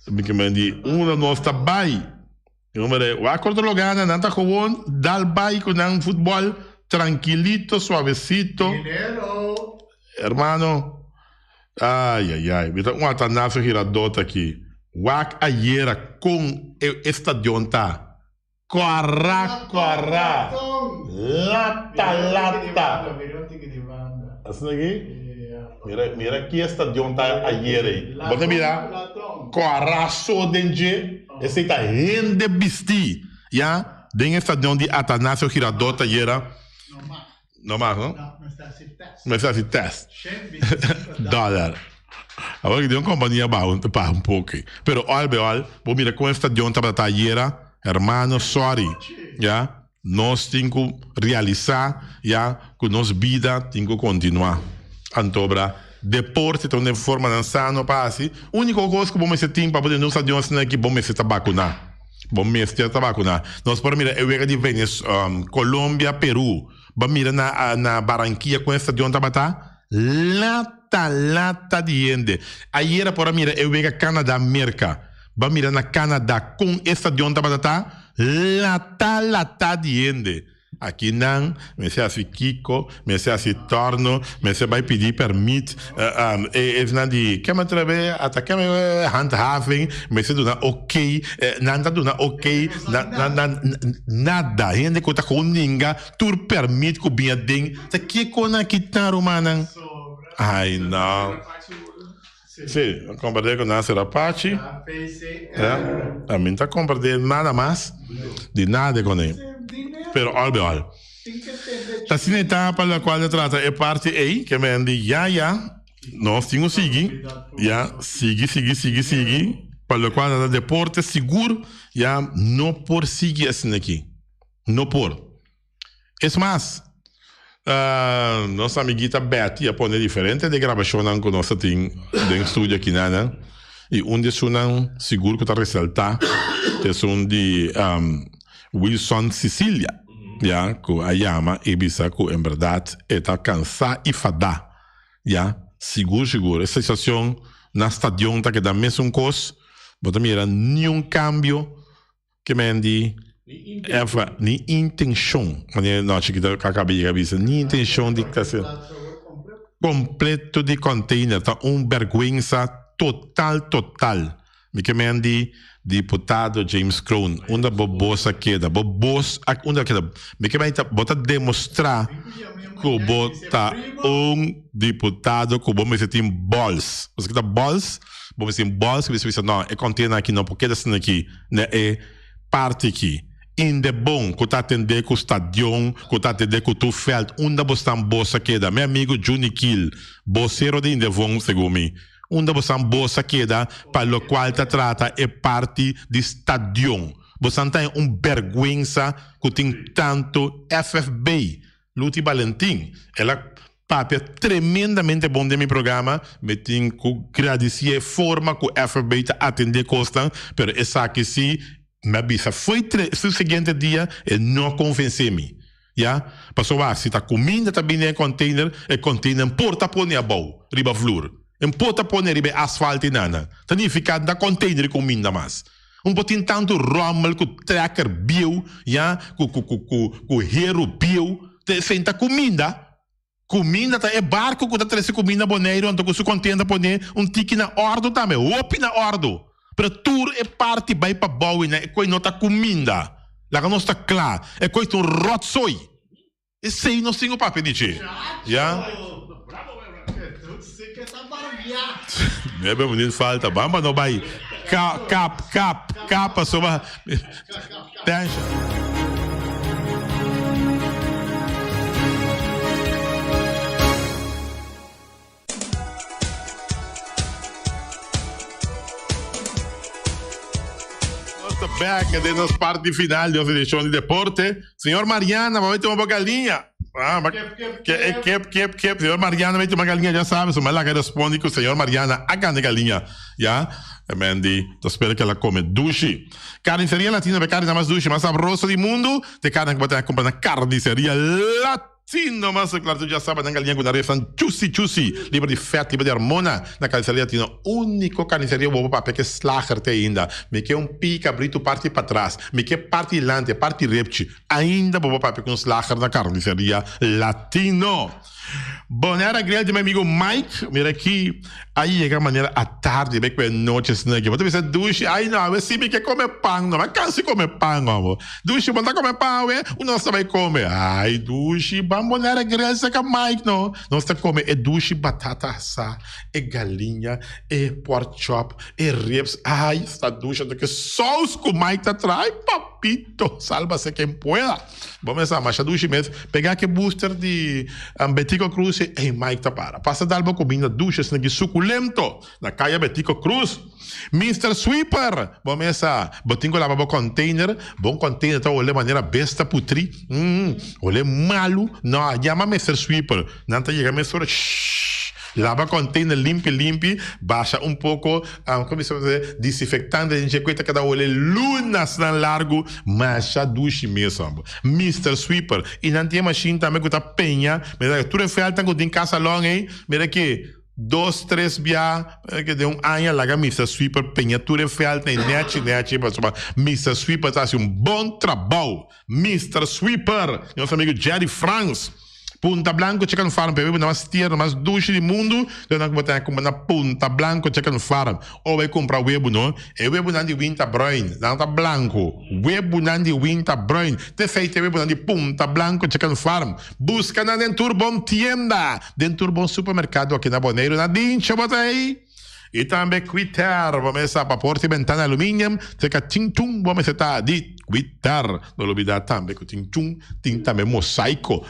porque mandi uma nossa vai. O acordo lugar não está com dal vai com um futebol tranquilito, suavecito. Dinheiro. Hermano, ai, então Atanasio Girardot aqui, ayer com o estadio tá. Corra. Lata. Assim aqui? Mira aqui estadio tá ayer aí. Bota mirar. Corra só dentro. Esse tá rende bisti. Já? Dentro do estadio de Atanasio Girardot ayer. Não mais, não? Não está se teste. Dólar. Agora que tem uma companhia para um pouco. Pero olha, vou mirar com o estadio tá ayer. Hermano, sorry, já? Nós temos que realizar, já? Que nossa vida tem que continuar. Antobra, deporte tem uma forma de sano, passe. A única coisa que vamos ter para poder nos adiantar é que vamos ser vacinar. Nós podemos mirar, eu vejo de Venezuela, Colômbia, Peru. Vamos mirar na Barranquilla com essa adianta batá. Lata de gente. Aí era para mirar, eu vejo Canadá, América. Vamos mirar na Canadá com essa de onde batata, lata de gente. Aqui não, me se assim Kiko, me se assim Torno, me se vai pedir permit, não de, que me treve, até que me handhaving, me se dona ok, nada dona ok, nada, gente que tá com ninguém, tu permit que bem ding, tá que com aqui tá romana. Ai não. Sim, compartilhei com Nasser Apache. A mim está compartilhando nada mais de nada com ele. Pero olha. A assim etapa pela qual se trata é parte aí, que me diz, já, nós temos que seguir, já, seguir, pela qual é deporte seguro, já, não por seguir assim aqui. Não por. É mais. Nossa amiguita Betty a pôr diferente de gravação que nós temos no estúdio aqui, né? E onde são seguro que está ressaltar, que são de Wilson Sicília, já, que a chama Ibiza, que em verdade está cansada e fada, já, seguro. Essa situação na estação está que dá mesmo coisa, mas também era nenhum cambio que me diz. Ni intenção, não que acabei de cabeça, ni intenção de ser completo de container, tá vergüenza total. Me que me andi deputado James Crown, unda bobosa queda, unda queda, me que vai bota demonstrar que bota deputado que você tem bols, você que tá bols, você tem bols que você não, é contém aqui não, porque dessa aqui, né, é parte aqui. In de bom, que tá atendendo com o stadion, que tá atendendo com o feld, unda você bossa queda, meu amigo Juni Kill, boceiro de Indevon, segundo mim. Onde você bossa queda para o qual te trata é parte do stadion. Você tem vergüenza que tem tanto FFB. Luti Valentim, ela papel tremendamente bom de meu programa, me tenho que agradecer a forma que o FFB te atende costa, mas essa aqui sim, me avisa, foi o seguinte dia e não convenceu-me. Ja? Passou a se está comendo também em container, e container porta põe a boa, riba flor. Em porta põe riba asfalto e nada. Significa da container comida mais. Pouquinho tanto rommel, com tracker bio, ja? Com hero bio, senta comida. Comida é barco que está trazendo comida boneiro, então com seu container põe tique na ordo também, opi na ordo. Pero tour é parte vai para boa, né? É coisa não tá comida. Lá não está claro. É coisa um rotsoi. E sei não tem o papel de ti. Já? Meu bonito falta, bamba não vai. Capa sobre. Tension. Back de nossa parte final de nossa edição de deporte. Senhor Mariana, vai ter uma galinha. Senhor Mariana, vai ter uma galinha, já sabe. Se ela responde que o senhor Mariana a galinha. Já? Mandy, espero que ela come dushi. Carniceria Latina, é carne mais dushi, mais saborosa do mundo. Tem carne que você compra na carniceria Latino, mas claro, tu já sabe, na galinha com areia são juicy, livre de feto, livre de hormona. Na carniceria Latina, único carniceria bobo papel que slager te ainda. Me que pica, brito parte para trás. Me que parte lante, parte repte. Ainda bobo papel com slager na carniceria Latino. Bonera grill de meu amigo Mike. Mira aqui. Aí chega a maneira à tarde, bem que é noite, assim, aqui. Você pensa, duche. Ai, não, eu sei que comer pão, não. Mas cansa de comer pão, amor. Duche, bom, tá comer pão, é? O nosso vai comer. Ai, duche, bonera grill, você que Mike, não. Nós tá comer. É duche, batata assada, é galinha, é pork chop, é ribs. Ai, essa duche, que só os que o Mike tá atrás, papito. Salva-se quem pueda. Vamos a marcha duche mesmo. Pegar que booster de Betico Cruz e Mike tá para. Passa dar uma comida duche, assim, que suculento. Na caia Betico Cruz. Mr. Sweeper. Vamos a botinho lá para container. Bom container, tá olhando maneira besta putri. Olha malo. Não, chama Mr. Sweeper. Não tá chegando Mr. Lava container limpi, baixa um pouco, como se diz, desinfectante, a gente cuida cada olho lunas na largo, mas já duche mesmo. Mr. Sweeper, e não tem machine também que tá penha, mas tudo é feito que tem casa longa, hein? Mira aqui, 2, 3 via, que de ano lá, Mr. Sweeper penha, tudo é feito, net, Mr. Sweeper tá assim, bom trabalho. Mr. Sweeper, nosso amigo Jerry France. Punta Blanco Chicken Farm, bebê, mais tierra, mais duche do mundo, então nós vamos comprar na Punta Blanco Chicken Farm. Ou vai comprar webo, não? É webo não de Winter Brain, não tá blanco. Webo não de Winter Brain. Te feito webo não de Punta Blanco Chicken Farm. Busca na Dentur Bom Tienda, Dentur Bom Supermercado aqui na Boneiro, na Dincha, bota aí. E também Quitter, vamos a porta e ventana alumínio, seca tintum, vamos a de Quitter, não olvidar também que tintum, tem também mosaico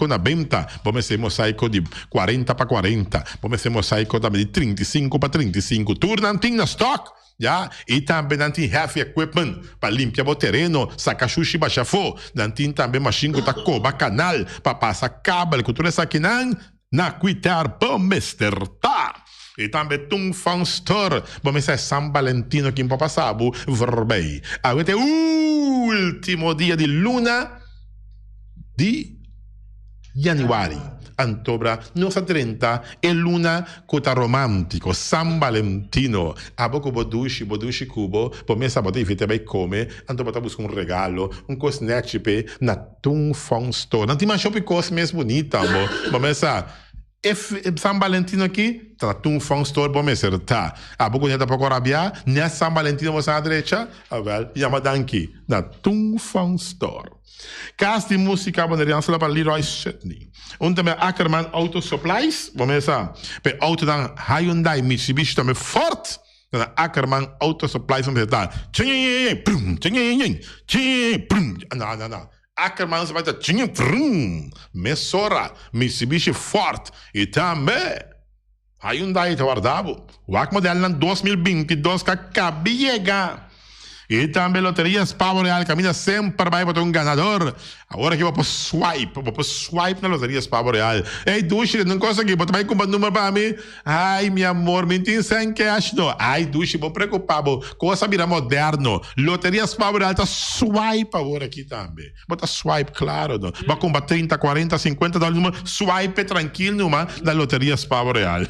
na venta, vamos a mosaico de 40 para 40, vamos a mosaico também de 35 para 35, turnantinho na stock. Já? E também não tem heavy equipment para limpar o terreno, sacar xuxi bachafô, não tem também machine que tá coba canal para passar cabo, que tudo isso aqui na Quitter, vamos tá. E também Tung Fang Store. Vamos a San Valentino aqui em Papasabu, Verbei. Avete último dia de luna de januari. Antobra, nossa 30, e luna cota romântico, San Valentino. A boco bodushi cubo, vamos a botar e vete bem come, antobra busca regalo, cosnetchipe na Tung Fang Store. Não tem mais shopping cos mais bonita, amor. Vamos a San Valentino aqui, tá um fã store bom mesmo, tá? A pouco neta para corabia, nessa San Valentino você à direita, well, chama danki, na Tung Fang Store. Casa de música boneriança lá para Leroy Shetney. Também Ackerman Auto Supplies, vamos ver, para auto dan Hyundai, Mitsubishi também forte. Ackerman Auto Supplies, vamos ver, tá? Não. Ackerman vai estar Messora, Mitsubishi forte e também Hyundai te guardavo. O modelo em 2022 que acaba de chegar. E também loterias Pavo Real, camina sempre vai para um ganador. Agora que vou para swipe na loterias Pavo Real. Ei, Dushi, não consegui, vou também comprar número para mim. Ai, meu amor, me tem sem cash, não. Ai, Dushi, vou preocupado. Coisa vira moderno. Loterias Pavo Real, tá swipe agora aqui também. Bota swipe, claro, não. Vai comprar 30, 40, 50 dólares numa swipe tranquilo, numa da loterias Pavo Real.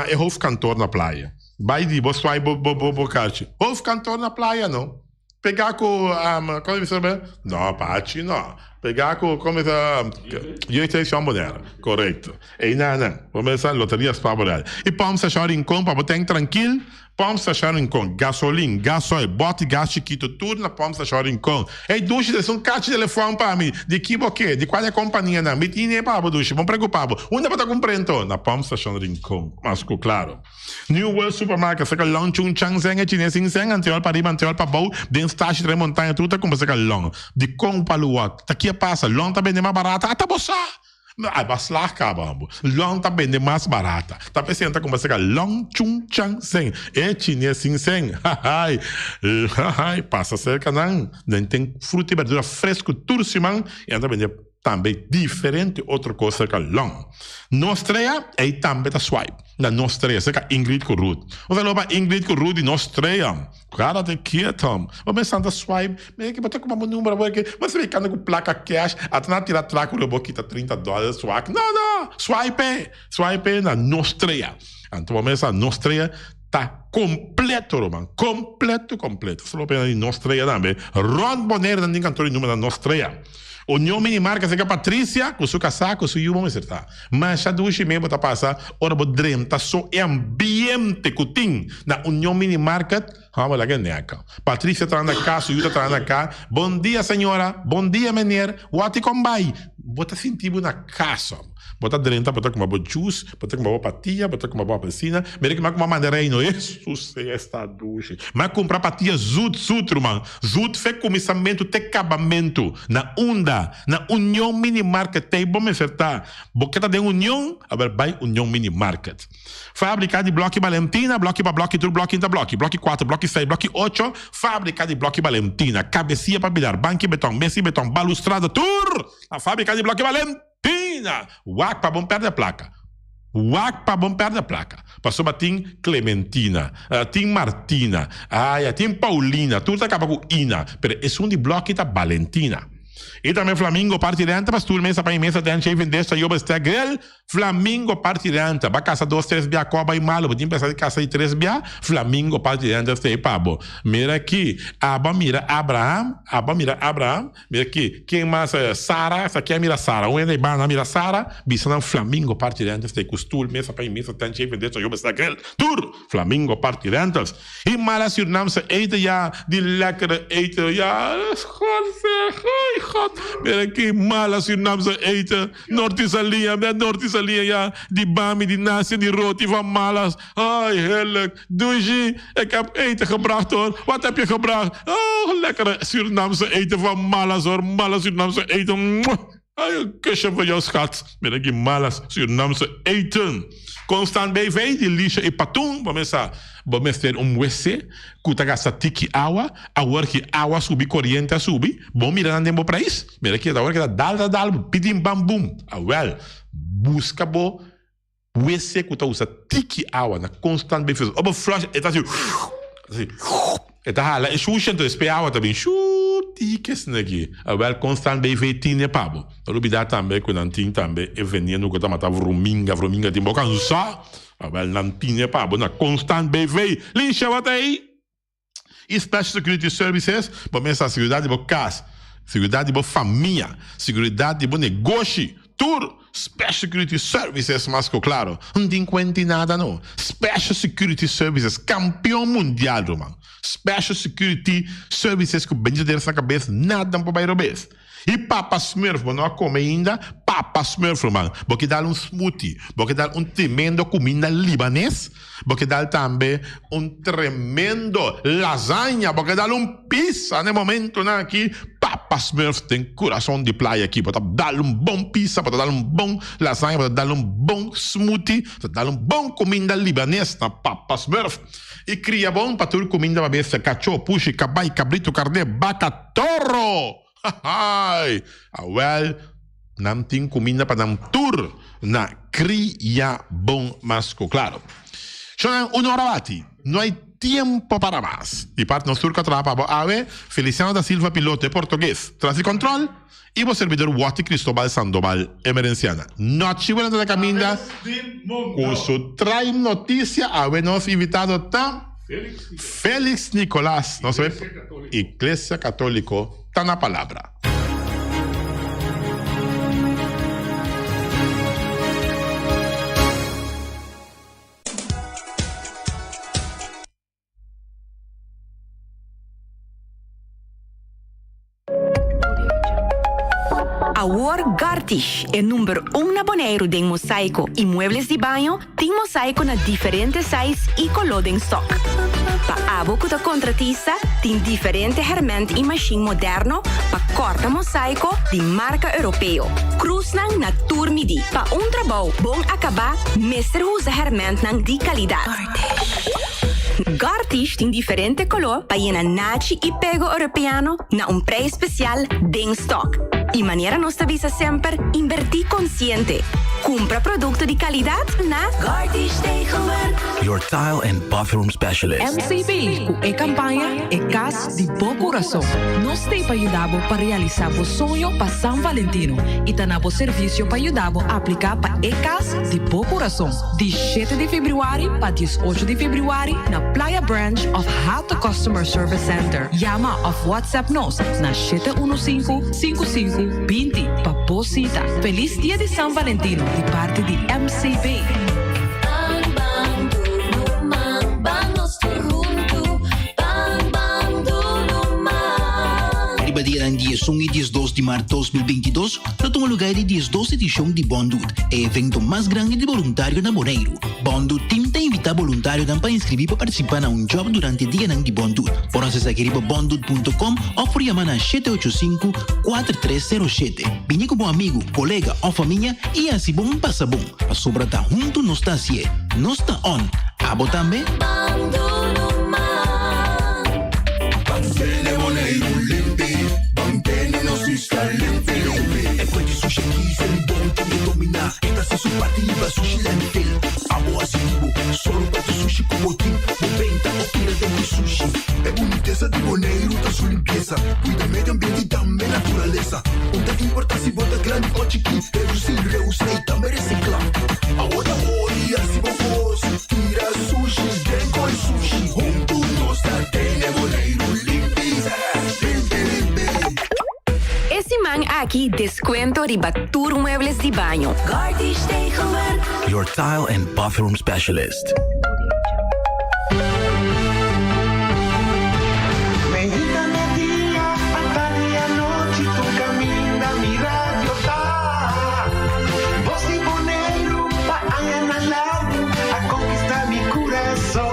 É Hof Cantor na praia. Vai de você vai bocache. Houve cantor na praia, não? Pegar com como você sabe? Não, Pachi, não. Pegar com como eu te chamo dela, correto? E não. Vamos a loterias favorável. E vamos achar em compra, botar tranquilo. Vamos achar em com gasolina, gasoil, bote gás chiquito, tudo na vamos achar em com. Ei, Dushi, tem um caixa de telefone para mim. De que boquê? De qual é a companhia? Não, me tinha para Dushi, vamos preocupado. Onde você compreendendo? Na vamos achar em com. Mas claro. New World Supermarket, você que longe um changzeng, é chinês, sing, anterior para riba, anterior para bau, dentro taxa de montanha, tudo como você que long. De com para lua, tá aqui passa, long também é mais barata, tá bossa. Mas lá acabamos. Long também é mais barata. Tá pensando como você que long chung chang seng. É chinês sing seng. Passa cerca não. Tem fruta e verdura fresco tudo simão e também diferente outra coisa que long. Nostreia é também da swipe. Na Nostreia, você que Ingrid com Ruth. Você loba Ingrid com Ruth e Nostreia. Cara de quieto. Vamos pensar na swipe. Mas que botar como um número porque você vê que anda com placa cash, até na tirar traco o boquita $30 swipe. Não. Swipe na Nostreia. Então vamos pensar Nostreia tá completo, Roman. Completo. Você loba na Nostreia também. Ron Bonner não tem cantor em número da Nostreia. União Minimarca, você que a Patrícia, com seu casaco, seu vamos acertar. Mas já duas mesmo tá passar, ora bo drem, tá só ambiente que tem na União Minimarket, vamos lá que neca. Patrícia tá na casa, Yuta tá na cá. Bom dia, senhora. Bom dia, menino. What combai? Bota sentido na casa. Bota drenta, bota com uma boa juice, bota com uma boa patia, bota com uma boa piscina. Mereka com uma mandareino. Isso é esta ducha. Mas comprar patia zut, man. Zut fez começamento, te acabamento. Na União Minimarket. Tem bom me acertar. Boqueta de União, agora vai União Minimarket. Fábrica de bloco Valentina, bloco para bloco, tudo bloco inta bloco. Bloco 4, bloco 6, bloco 8. Fábrica de bloco Valentina. Cabecinha para bilhar, banco e betão, mesa e betão, balustrada, tur. A fábrica de bloco Valentina. Uac para bom perde a placa. Passou para Tim Clementina, Tim Martina, Tim Paulina, tudo acaba com Ina. Pero é um de bloco da Valentina. E também Flamingo partiranta, mas tudo mesa para mesa tem cheio desta eu basta grel. Flamingo partiranta, vai caça 2, 3 bia coba e malo, vou pensar de caça de 3 bia. Flamingo partiranta este pabo. Mira aqui, mira Abraham, mira aqui, quem mais Sara, essa aqui é mira Sara, um é de bana mira Sara, bisão Flamingo partiranta este costul mesa para mesa tem cheio desta eu basta grel. Tur Flamingo partirantas. E mala Suriname se eten ja, die lekkere eten ja, God. Mira aqui, mala Surinaamse eten. Noord-Isalia, ja. Die bami, die nasi, die roti van malas. Ai, heerlijk. Dougie, ik heb eten gebracht hoor. Wat heb je gebracht? Oh, lekkere Surinaamse eten van malas hoor. Mala Surinaamse eten. Ai, een kusje voor jou, schat. Mira aqui, malas Surinaamse eten. Constant BV, die lixa e patum. Vamos ter wc, que gasta tiki água, agora que água subi, corrente subi, bom mirar andando para isso. Mira aqui, agora que dá pidim bam bum. Busca bo wc que usa tiki água na constant BV. Oba flush, é assim. É hala, é xuxando esse água também. Tikes aqui. Constant BV tinha pabo. Eu dá também que não tinha também é veneno que tá matava vrominga tem boca só. Não tinha pabo na constant BV. Lixa wat aí. E Special Security Services, para essa seguridade de casa, seguridade de família, seguridade de negócio, tudo Special Security Services, mas claro, não tem quanti nada não. Special Security Services, campeão mundial, mano. Special Security Services que o Benji na cabeça, nada para bairro bes. E Papa Smurf, não a come ainda, Papa Smurf, mano. Porque dá smoothie, porque dá tremendo comida libanês, porque dá também tremendo lasanha, porque dá pizza no momento, né, aqui. Papa Smurf tem coração de praia aqui, para dar bom pizza, para dar bom lasanha, para dar bom smoothie, para dar bom comida libanês na Papa Smurf. E cria bom para tudo comida, para ver se cachorro, puxa, cabai, cabrito, carne, vaca, toro. Ai, well, não tem comida para dar tour na cria bom, mas claro. Sono un'ora avanti, não há tempo para mais. E parte nos turca trapa, ave, Feliciano da Silva, piloto português, tras el control, e o servidor Wati Cristóbal Sandoval, emerenciana. Noche buena da caminda, com su trai notícia, ave nos invitado tam, Félix Nicolás, nosso Igreja Católico, está na palavra. Award Gartish é número 1 na Bonaire de mosaico e muebles de banho, tem mosaico na diferentes sizes e color em stock. Para abo que contratista, tem diferente herramienta e machine moderno para corta mosaico de marca europeu. Cruz na turmidi. Para trabalho bom acabar, mestre usa herramienta de qualidade. Gartish tem diferente color para ir na nachi e pego europeano na preço especial de stock. E maneira nos avisa sempre, invertir consciente. Compra produto de qualidade na Gartish Tegenwerk. Your tile and bathroom specialist. MCB, com a campanha é Casa de Bom Coração. Nós temos ajudado para realizar o sonho para São Valentino e também o serviço para ajudar a aplicar para a Casa de Bom Coração. De 7 de fevereiro para 18 de fevereiro na Playa Branch of Hato Customer Service Center. Llama of WhatsApp nos na 715-5520 para posita. Feliz dia de São Valentino de parte de MCB. Dia ng 10 e 12 de março de 2022, na toma lugar de 12 edição de Bondut, evento mais grande de voluntário na Bonaire. Bondut Team tem invitado voluntário para inscrever para participar na job durante o dia de Bondut. Por acessar aqui para bondut.com ou por chamar na 785-4307. Venha com um amigo, colega ou família e assim bom passa bom. A sobra está junto, não está assim. Não está on. Abo também. E poi di sushi chi se li buoni che mi domina. Esta se su partiva sushi landfill. Amo asivo, solo per sushi como team. Moventa o tira de mi sushi. É boniteza de Bonaire, tá sua limpeza. Cuida meio ambiente e também natureza. Onde importa se bota grande ou chiquinho. Reduzir, reusar e também reciclar. Agora olha se vos tira sushi, vem com sushi. Junto nós tem Bonaire limpeza. Esse man aqui desconto de batur muebles de banho. Gartish Tegenwerk. Your tile and bathroom specialist. Medita dia, tarde a noite, tu caminha, mi radio tá. Voz de Bonaire, pa na lado, a conquistar mi coração.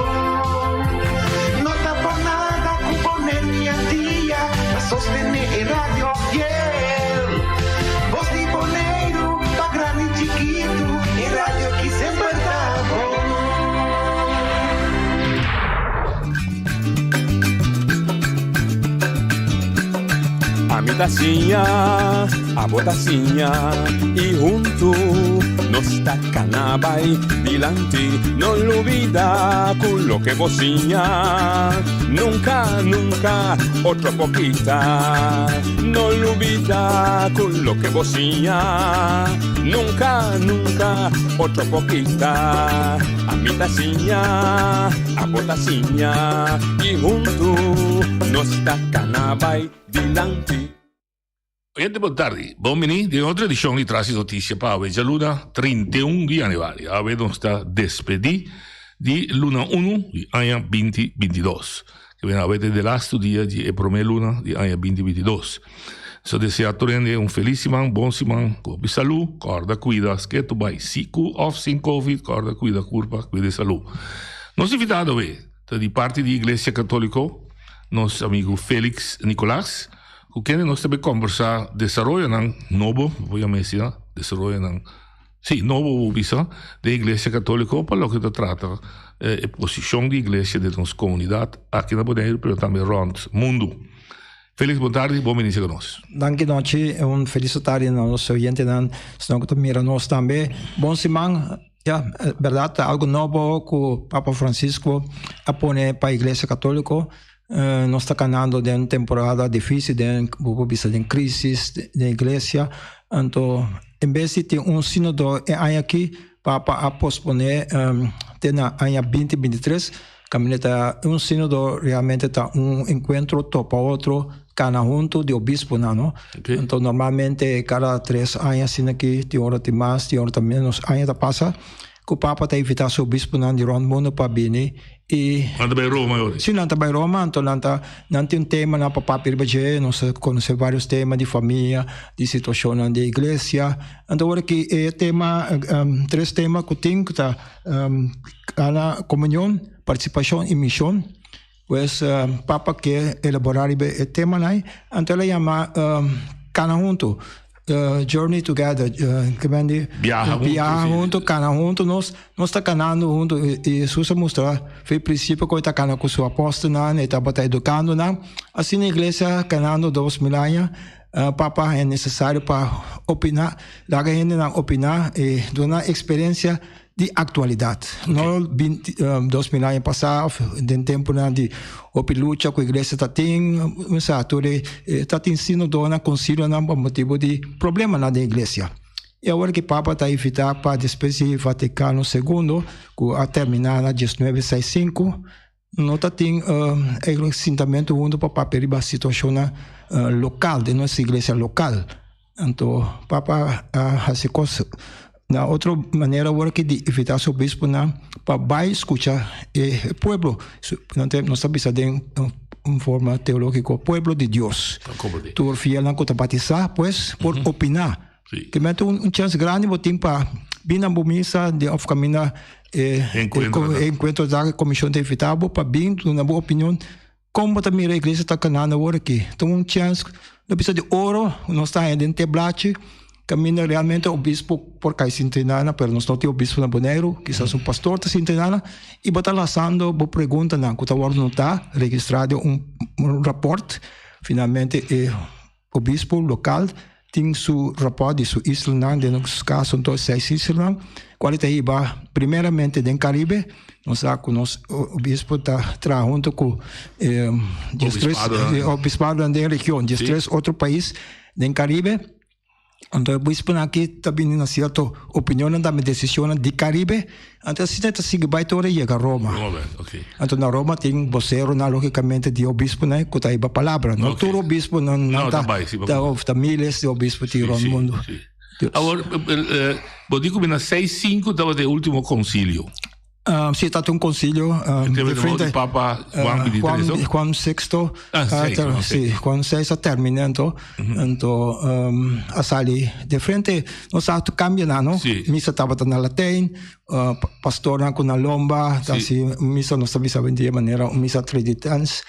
Não tá por nada com Bonaire minha dia, a sostener el radio fiel. Voz de Bonaire, pa grande e chiquito, el radio que sempre tá bom. A mi tacinha, a botacinha e junto nos tacanabay dilante, no lo olvida con lo que bocina, nunca, nunca, otra poquita, no lo olvida con lo que bocina, nunca, nunca, otra poquita, a mi tacinha, a botacinha y junto nos tacanabay dilante. Oyente, boa tarde. Bom-vindo de outra edição de Trazes Notícia para hoje, Luna 31 de janeiro. A ver, nós está despedir de Luna 1 de ano 2022. Que vem a ver de last dia de primeira Luna de ano 2022. So desejo a todos feliz semana, bom semana, com saúde, corda, cuida, que tu vai, siku of sem Covid, corda, cuida, curva, cuida saúde. Nós invitado de parte da Igreja Católica, nosso amigo Félix Nicolás, com quem nós também conversar desenvolvimento ng novo, voy a mencionar, desenvolvimento novo visa da Igreja Católica para o que trata a posição da Igreja de nossa comunidade aqui na Bonaire, mas também around o mundo. Félix, boa tarde, bom venir conosco. Danke noite, feliz tarde aos nossos ouvintes, estão que mira nós também. Bom semana, verdade, algo novo que o Papa Francisco apone para a Igreja Católica. Nós estamos caminhando de uma temporada difícil, de uma crise da Igreja. Então, em vez de ter sínodo aqui, Papa a posponer até no ano 2023, caminhada sínodo realmente está encontro topa outro, cada junto de obispo, não? Okay. Então, normalmente, cada 3 anos, assim aqui, tem hora de mais, tem hora de menos, anos passa, que o Papa está invitando o obispo de todo o mundo para vir. E anda bem Roma hoje? Sim, anda bem Roma, então não tem tema na Papa Pirbaje, nós conhecemos vários temas de família, de situação da igreja. Então, agora que é tema, 3 temas que tem, que está na comunhão, participação e missão. Pues Papa quer elaborar o tema lá, então ele chama cada junto. Journey Together, que vende viaja junto, cana junto, nós está canando junto e Jesus mostra, foi princípio que está canando com seu apóstolo, está educando, assim na igreja canando 2000 anos, Papa é necessário para opinar, lá que gente opinar e dar experiência de atualidade. Okay. Não 2000 anos passados, de tempo de luta com a igreja está ensino dona concílio por motivo de problema na igreja. E agora que o Papa está invitado para depois de Vaticano II, que a terminar na 1965, não tem assentamento junto para papel a situação local, de nossa igreja local. Então, o Papa faz coisa. Na outra maneira, agora que de invitar o bispo para escutar o povo, nós sabemos de uma forma teológica, o povo de Deus. Tu fiel não que batizar, pues, por opinar. Sí. Que me tem chance grande, vou ter para vir na missa de caminhar encontro da comissão de invitado para vir na boa opinião como também a igreja está caminhando agora aqui. Então, chance, não precisa de ouro, nós estamos em Teblate. Caminha realmente o bispo por cá Sintenana, mas nós não temos o bispo na Bonaire, quizás um pastor da Sintenana, e está lançando uma pergunta, que agora não está registrado um raporte. Finalmente, o bispo local tem seu raporte de sua isla, de nos casos, são 6 islas, qual está aí, primeiramente, no Caribe, nós sabemos que o bispo está junto com o bispado da região, de 3 outros países no Caribe. Então, o bispo aqui também na certa opinião da decisão de Caribe, então se não sigue vai toda chega a Roma. Okay. Então na Roma tem vocero logicamente de obispo, que está aí a palavra. Não todo obispo não está milhares de obispos de todo o mundo. Agora, vou dizer que na 6-5 estava o último concílio. Sì, è stato un consiglio di frente Papa Juan VI, Juan VI sta terminando, a sali di frente, non sa, cambiano, missa stava na latin, pastore con una lomba, missa non stava in maniera, missa traditans,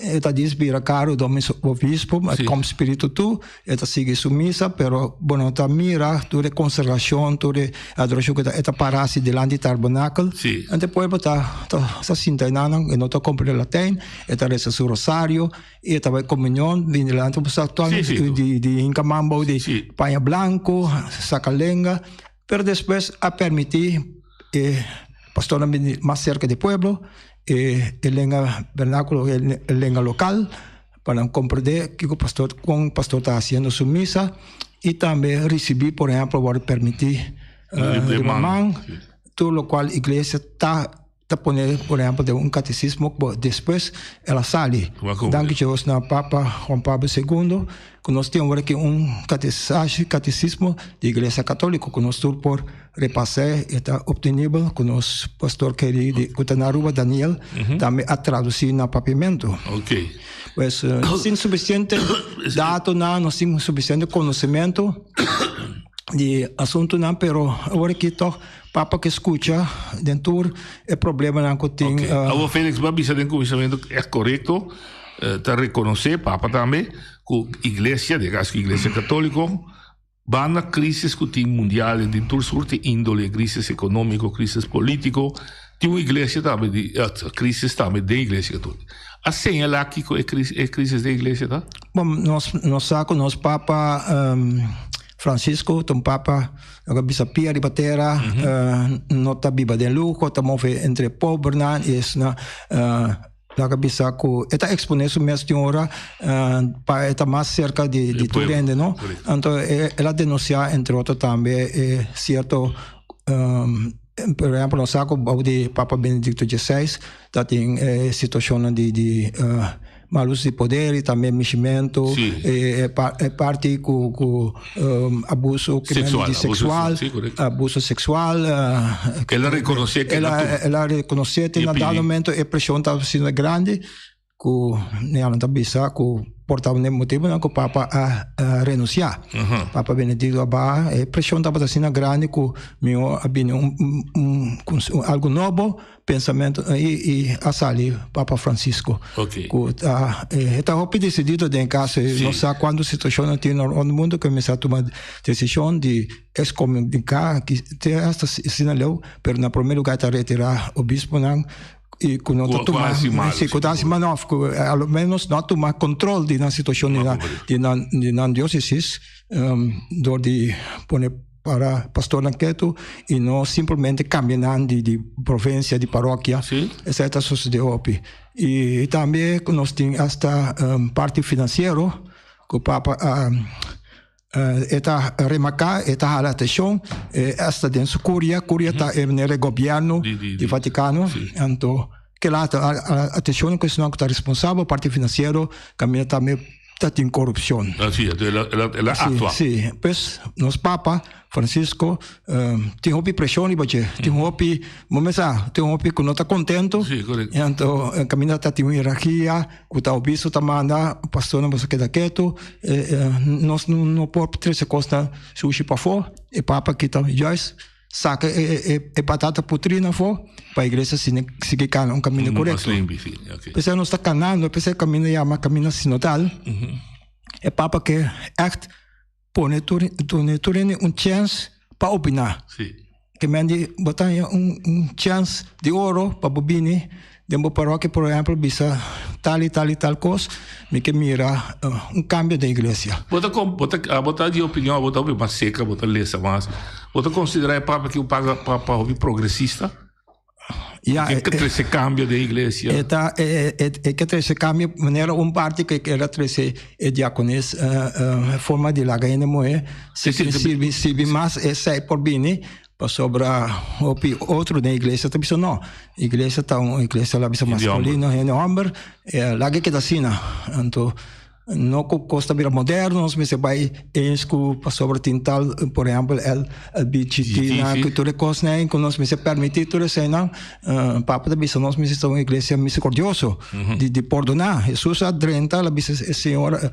eta dispira caro do obispo, come spirito tu, eta sigue su missa, però bonota mira, tu de conservazione, tu de adorazione, eta parasi delante tabernacle, e poi sta sintainana, e non to compre latin, eta resta su rosario, eta vai comunione, vini delante, di incamambo, di paña blanco, sacalenga, pero después a permitir, pastor más cerca del pueblo, el lengua vernáculo, el lengua local, para comprender que el pastor está haciendo su misa y también recibir, por ejemplo, para permitir todo lo cual la iglesia está te poner, por ejemplo, de un catecismo, después ela sale. Danke Dios na Papa Juan Pablo II, que nós temos agora aqui catecismo de Igreja Católica, que nós estamos por repassar, está obtenível, com o nosso pastor querido, que está na rua Daniel, também a traduzir na papamento. Ok. Pues, sem suficiente dados, não sem suficiente conhecimento de assunto, não, pero agora que tô Papa que escuta, dentro é problema não que tem. Okay. Agora Félix, vai bisa den conhecimento é correto, te reconhecer Papa também que Igreja, de caso Igreja Católica, vai na crise que tem mundial de toda sorte índole, crise econômica, crise política, tem uma Igreja também, crise também da Igreja Católica. Assim é lá que é crise da Igreja, tá? Bom, nós sacamos Papa Francisco, tem Papa, agora bisa pia di batera, nota biba de lujo, estamos entre pobres, na Laga bisa ku eta exponer su mes de hora para estar más cerca de tu rende, ¿no? Entonces ela denuncia entre otros también cierto por ejemplo no saco de Papa Benedicto XVI that in situación de mal uso de poder e também meximento, parte com abuso sexual, abuso sexual. Ela reconhecia que ela reconhecia que no dado momento a pressão estava sendo grande, que ela não bisa, que portava nem motivo não que o Papa a renunciar. Papa Benedicto a pressão estava sendo grande, que meu havia algo novo pensamento e a sair Papa Francisco. Ok. Está decidido em caso, não sei quando a situação tem no mundo que começar a tomar decisão de excomunicar que tem esta sinaleu, mas no primeiro lugar está retirar o bispo não e que não tomar ao menos não tomar controle da situação na diocese, de poner para pastor Nanqueto e não simplesmente cambiando de província, de paróquia. Essa está sucedendo aqui. E também nós temos esta parte financeira que o Papa está remarcar, está a atenção, esta dentro Curia está no governo do Vaticano. Então, que lá a atenção que não está responsável, parte financeira, caminha também tem corrupção. Ela atua. Sim, pois nos Papa Francisco tem pressão e tem tem que não está contente. Então caminha tem uma hierarquia, que o bispo está manda, o pastor não pode quedar quieto, nós não pode trazer costa sushi para fora, e Papa que está Joyce saca batata putrina fora para a igreja seguir um caminho correto. Pessoal não está canando, pessoal caminha sinodal. É Papa que echt põe turene chance para opinar. Que mande botar chance de ouro para bobine, de uma paróquia, por exemplo, bisa tal coisa, me que mira cambio da igreja. Botar de opinião, botar mais seca, botar lesa mais. Botar considerar Papa que o Papa ouvir progressista? Que esse cambio da igreja. Que esse cambio, maneira parte que era trazer diacones, forma de lá ganhar moe, se mais essa por bem, para sobrar outro da igreja, tá pensando não, igreja tá uma igreja lá bisa masculina, é homem, lá que da sina, então não costa vir moderno, nós me se vai esco para sobre tintal, por exemplo, el BGT na cultura cosne, que nós me se permitir tudo isso não, Papa da bisa nós me se uma igreja misericordioso de perdonar. Jesus adrenta la bisa senhora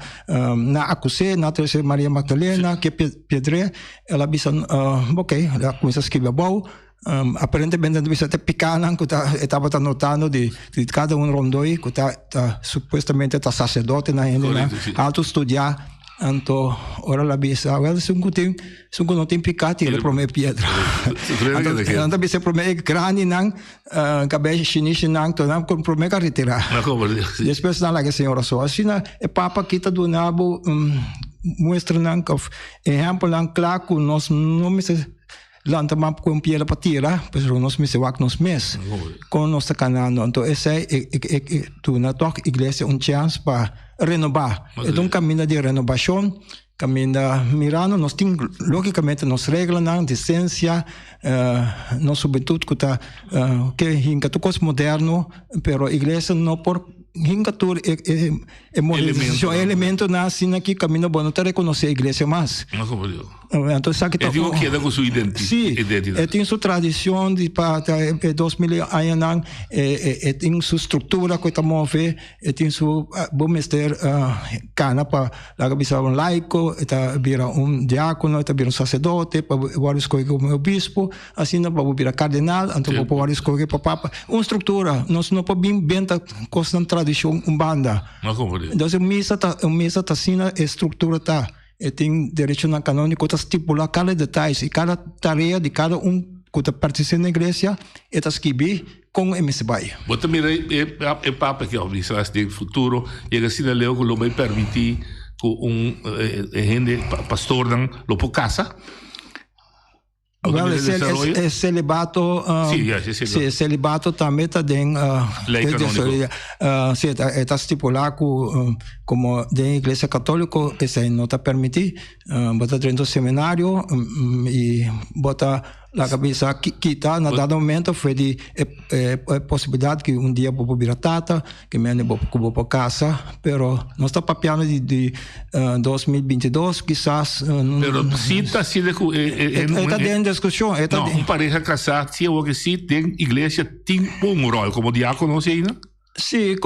na acusé na terceira Maria Magdalena que pedre, ela bisa ok, ela começa a escrever bom. Aparentemente não precisa ter picana, que estava notando de cada rondoi, que supostamente está sacerdote na alto estudar, então ora lá bisa, se não tem picate, ele promete pedra. Então bisa promete grande não, cabeça chinês não, então promete retirar. Depois não lá que senhora só, assim é Papa que está do nabo mostra não, exemplo não claro que nós não me lanta map com piela para tirar, pois nós me se wak nos mes, com nossa canando, então essa tu na tua igreja chance para renovar, é um caminho de renovação, caminda mirando, nós tem logicamente nos regras na decência, nós sobretudo que hinca tu coisa moderno, pero a igreja não por hinca tu elemento na assim que caminho bom não te reconhecer a igreja mais. Não compreendo. Então sabe que digo que com sua identidade. Tem sua tradição de para 2000 anos, tem sua estrutura que está move, tem sua bom mestre cana para lá que um laico, está vira diácono, está vira sacerdote, para vários coisas como bispo, assim para vira cardenal, então para vários coisas para papa. Uma estrutura, nós não podemos bem coisa da tradição umbanda. Não compreendo. Então missa tá assim a estrutura tá. Tem direito na canônico para estipular cada detalhe e cada tarefa de cada que está participando na igreja está escrito com o MSBI. Você mira é papa que avisa do futuro e assim a lei que lo vai permitir que gente pastor não lo por casa. Well, é celibato. Sim, celibato também está dentro lei canônica. Sim, está estipulado como da Igreja Católica, essa não está permitido. Bota dentro do seminário e bota la cabeça quita na dado momento foi de possibilidade que dia vou virar tata, que me vou para casa, pero nós está papiando de 2022 quizás. Pero sim está assim está dentro da discussão. Não, pareja casar, se eu que sim tem igreja tem rol como diácono assim, não? Sim,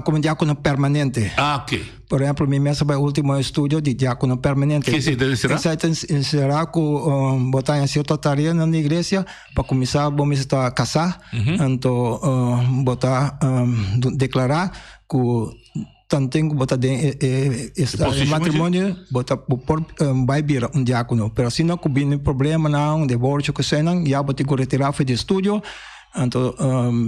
como diácono permanente. Ah, ok. Por exemplo, minha mesa vai último estudo de diácono permanente. Que será? Será que botar em certa tarefa na igreja para começar a casar, então botar declarar que tanto botar matrimônio, botar vai vir diácono. Pero se não combina problema não, divórcio que seja, já botar que retirar foi de estudo. Então,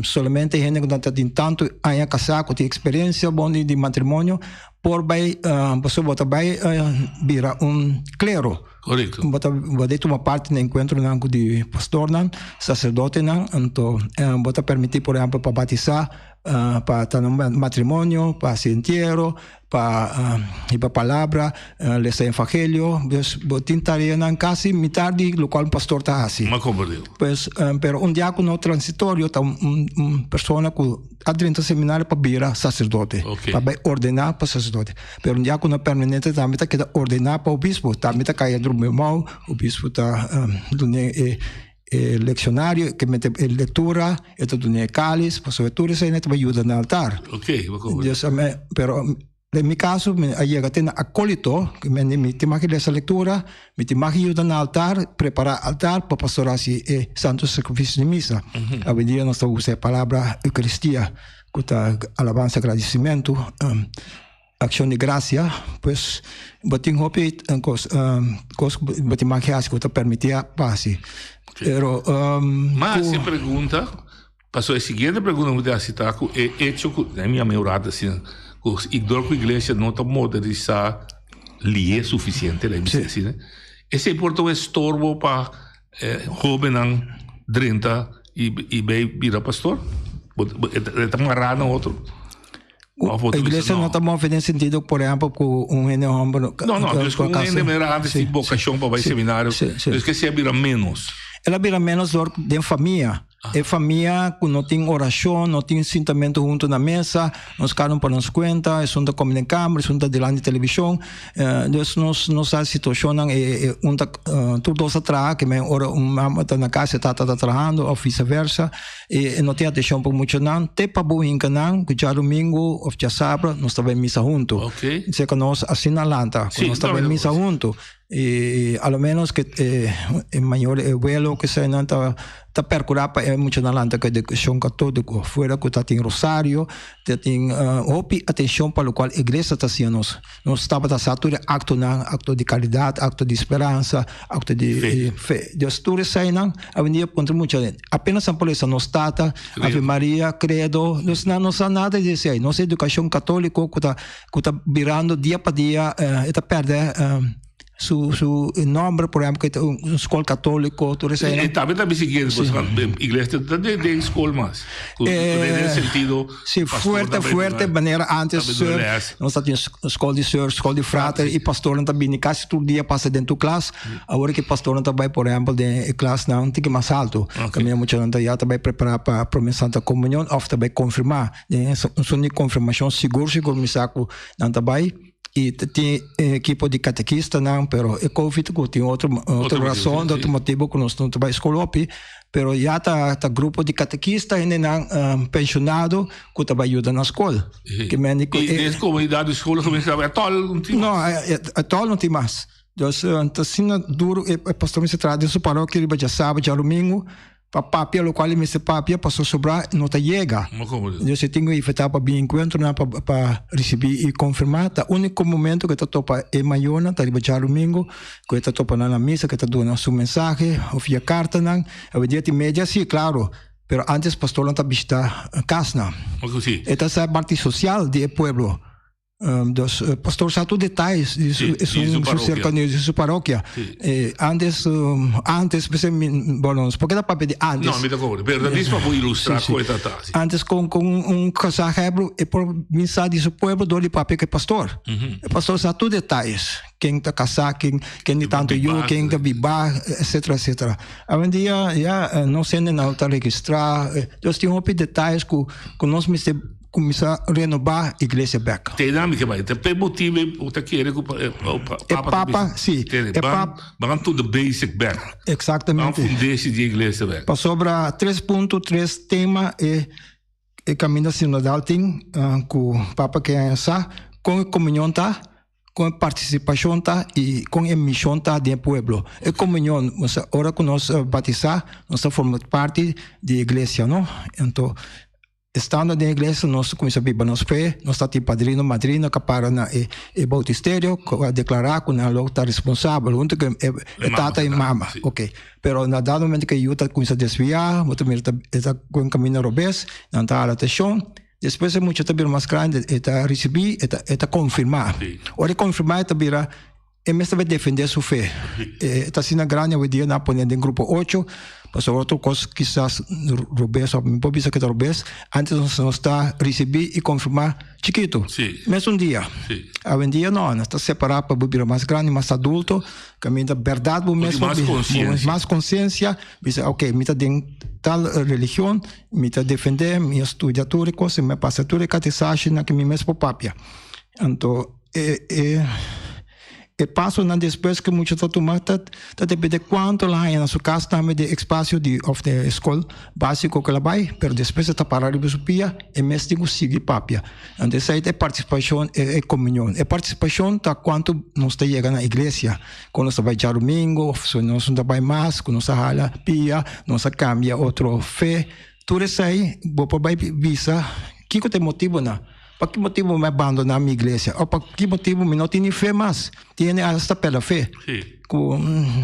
solamente gente que tem tanto anos casado, que tem experiência bom de matrimônio, por vai, você bota vai virar clero. Correto. Bota tomar parte no encontro de pastor, sacerdote, então, bota permitir, por exemplo, para batizar, para estar no matrimônio, para ser inteiro, para ir para a palavra, ler o evangelho, botin tarefa quase metade do qual o pastor está assim. Mas compreendo. Pues, pero diácono transitório está pessoa que adentro do seminário para virar sacerdote, para ordenar para sacerdote. Pero diácono permanente também está que ordenar para o bispo, também está caindo no meu mão, o bispo está leccionário, que mete leitura, esto do cáliz, para sobretudo isso aí vai ajudar no altar. Pero em meu caso, aí tem acólito, que me tem que ler essa leitura, me tem que ajudar no altar, preparar altar para pastorar esse santo sacrifício de missa. A dia nós usamos a palavra Eucaristia, que está alabança, agradecimento, ação de graça, pois botin hopi, botin mais que está permitir passe. Pero, mas se pergunta, passou a seguinte pergunta que eu citar, é hecho na minha memorada assim, que a igreja não está modernizada, li é suficiente, assim, né? Esse importa um estorbo para jovem 30 e vai virar pastor? Está amarrado no outro? A igreja não está movendo nesse sentido, por exemplo, com homem. Não, mas com um de vocação para ir seminário, que se vira menos. Ela vira menos de família. É família que não tem oração, não tem sentimento junto na mesa, nós ficamos para nos conta, é junto com a câmera, é junto delante da televisão. Então, nossa situação é tudo atrás, que uma está na casa, está trabalhando, ou vice-versa, e não tem atenção por muito, não. Tem para boa encanar, que já domingo, ou já sábado, nós estamos em missa junto. Isso é que nós assinalamos, nós estamos em missa junto. E, ao menos, que é maior vuelo que se não está percurar para muito na lanta que de educação católica fora que está tem rosário tem atenção para o qual a igreja está sendo nós estava da satura acto de caridade, acto de esperança, acto de fé. Deus tudo sai não a venir contra muita gente. Apenas a polícia nós está Ave Maria, credo, nós não sabe nada disso aí. Nossa educação católica que está virando dia para dia está perdendo su nombre, por ejemplo, que un escola católico, tú eres E também se quer igreja de escola mais. Nesse sentido. Sim, fuerte maneira antes nós tínhamos escola de senhor, escola de frater e pastor não também quase todo dia passa dentro da classe. Agora que pastor não também, por exemplo, de classe não tem que mais alto. Caminha muito não já também preparar para a Santa Comunhão, ou também confirmar. Só confirmação seguro me saco não também. E tem equipe de catequista não, pero o Covid tem outra razão, outro motivo que nós não trabalhamos escola, pero já tá grupo de catequista ainda não pensionado que também ajuda na escola. Que e comunidade escola começa a atol não tem. Não, atol não tem mais. Então assim duro é pastor me se traz de sua paróquia ele já sábado, já domingo. Papia, lo qual me se papia passou sobrar não te chega. Eu se tenho que fazer para bem encontro para receber e confirmar. O único momento que eu topa é manhã, tá liberdade domingo, que eu topa na missa, que eu dou na sua mensagem, ou via carta não. Eu dia de média sim, claro. Pero antes pastor não tá visitar casa não. Esta é a parte social do pueblo. Pastor sabe todos detalhes de sua paróquia. Antes, porque dá para pedir antes. Não, me dá coisa. Mas para ilustrar coisa tá. Antes com casajebro e por mensagem de seu povo dole papel que pastor. O pastor sabe todos detalhes. Quem está casado, quem tanto eu, quem está vivar, etc, etc. Hoje em dia, já não sendo não está registrar. Nós temos detalhes que nós começar a renovar a igreja beca. Tem dinâmica, mas tem motivo para querer que o Papa, sim. É Papa. Vamos tudo basic back. Exatamente. Vamos fundar de igreja back. Para sobre 3.3 tema é caminho sinodal tem que o Papa quer essa com a comunhão tá, com a participação tá e com a missão tá do povo. A comunhão, hora que nós batizar, nós formamos parte da igreja, não? Então estando na igreja, nós começamos a viver nossa fé, nós estamos padrino, madrina, que para na bautistério, a declarar que nós está responsável, junto que é tata e mama, ok. Pero na dado momento que eu começa a desviar, eu também está com o caminho robês, não está a atenção, depois é muito também mais grande, está receber, está confirmar. Ora confirmar, está vira e mesmo vai defender sua fé. Está sendo grande hoje dia na ponendo em grupo 8, passou outra coisa quizás robês, ou me pode dizer que é robês, antes nós está receber e confirmar chiquito. Mesmo dia. Hoje em dia não, nós está separado para viver mais grande, mais adulto, caminho da verdade, mesmo mais consciência, dizer, ok, me está dentro tal religião, me está defender, me estuda tudo coisa, me passa tudo catecismo na que me mesmo papia. Então, e passo na depois que muito está tomando, está depende quanto lá na sua casa também de espaço de escola básico que ela vai, mas depois está parado de subir e mesmo tem que seguir papia. Então essa é participação e comunhão. E participação está quanto nós está chegando na igreja, quando nós vai já domingo, nós não vai mais, quando nós hala pia, nós cambia outra fé, tudo isso aí, vou para visa, que tem motivo não? Para que motivo me abandonar a minha igreja? Ou para que motivo me não tenho fé mais? Tenho esta pela fé.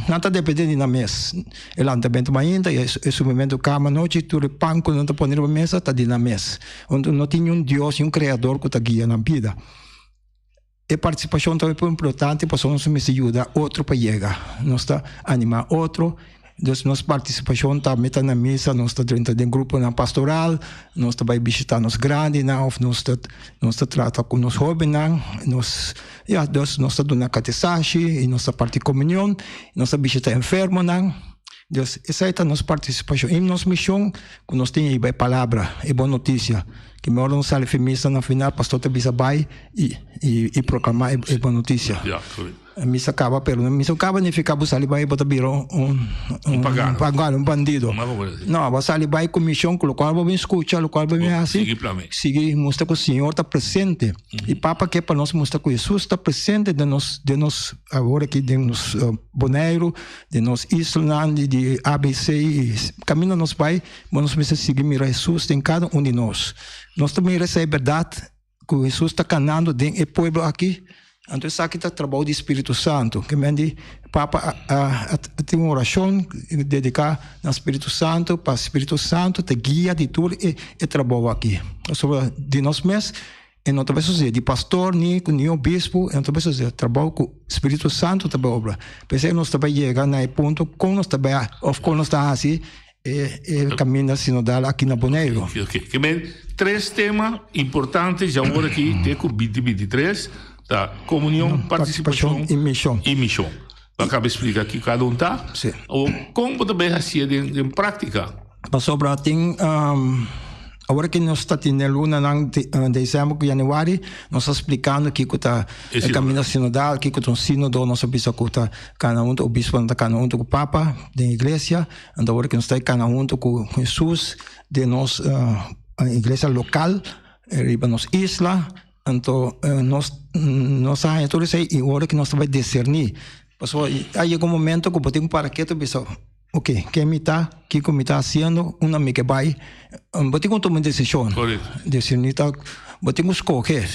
Não está dependendo da mesa. Ele anda bem ainda, e o subimento cama noite, tudo pão que não está pondo na mesa, está na mesa. Onde não tem Deus e Criador que está guiando na vida. E participação também é importante, para nós me ajuda outro para chegar. Nós está animar outro. Dus nossa participação está meta na missa, nós está dentro de um grupo na pastoral, nós está vai visitar nos grandes, não, nós está trata com nos jovens, não, nós está dando catecismo e nossa parte de comunhão, nós está visitar enfermo, não. Dus essa é a nossa participação. E nossa missão, que nós temos aí, palavra, é boa notícia. Que me hora não sai missa na final, pastor te bisa vai e proclamar é boa notícia. A missa acaba, pero a missa acaba nem ficar para sair vai botar virou pagano, um bandido. Não, vai sair vai com missão, com o qual vai escutar, o qual vai assim. Seguir, mostrar que o Senhor está presente. E Papa quer para nós mostrar que Jesus está presente de nós agora aqui de nós Bonaire, de nós Islândia, de ABC, caminho nos vai, mas nós precisamos seguir mirar Jesus em cada um de nós. Nós também recebemos a verdade que Jesus está canando dentro do povo aqui. Então, isso aqui está trabalho do Espírito Santo. Que me diz, Papa, tem uma oração dedicada ao Espírito Santo, para o Espírito Santo te guia de tudo e trabalho aqui. Sobre de nós mesmos, e não talvez seja de pastor nem o bispo, e não talvez seja trabalho com o Espírito Santo também obra. Pensei nós também chega na ponto como nós também ou como nós está assim caminho sinodal aqui na Bonaire. Ok. Que bem, 3 temas importantes já agora aqui tem com 2023, tá? Comunhão, participação e missão. Eu acabo de explicar aqui cada um tá. Sim. Ou como também assim em prática. Para sobra tem agora que nós está tendo luna em dezembro, januário, nós está explicando que está o caminho sinodal, que está um sínodo, nós sabemos que está cada um, o bispo está cada um com o Papa da igreja, então agora que nós está cada um com Jesus de nossa igreja local, riba nossa isla, então nós há tudo isso e agora que nós vai discernir. Passou aí um momento que eu tenho para que tu pensa, ok, que me está fazendo uma me que vai, eu tenho que tomar uma decisão, discernir, eu tenho que escolher.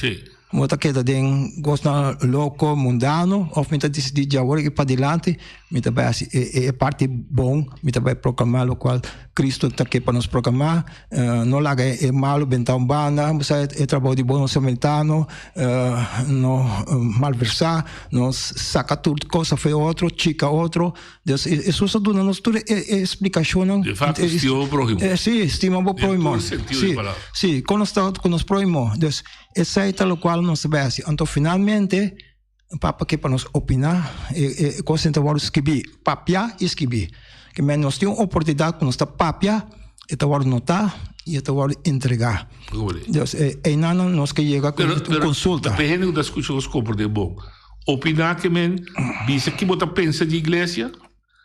Eu tenho que gostar louco, mundano, ou me decidir de agora que para diante, me também é parte bom, me também proclamar o qual Cristo está aqui para nos proclamar, não larga é malo, bentar um banda, mas é trabalho de bom samaritano, não malversar, não saca tudo, coisa foi outro, chica outro, Deus, isso só dá nos toda explicação. De fato, estima o próximo. Sim, estima o próximo. Sim, quando está com os próximos, Deus, essa é o qual nós sabemos. Então, finalmente, Papa que para nos opinar, concentramos escrever, papia e escrever. Que nós temos uma oportunidade para nós papia, e agora notar e agora entregar. Deus, e nada nós que chega com consulta. Depende das coisas que compreende bom. Opinar que diz que você pensa de igreja.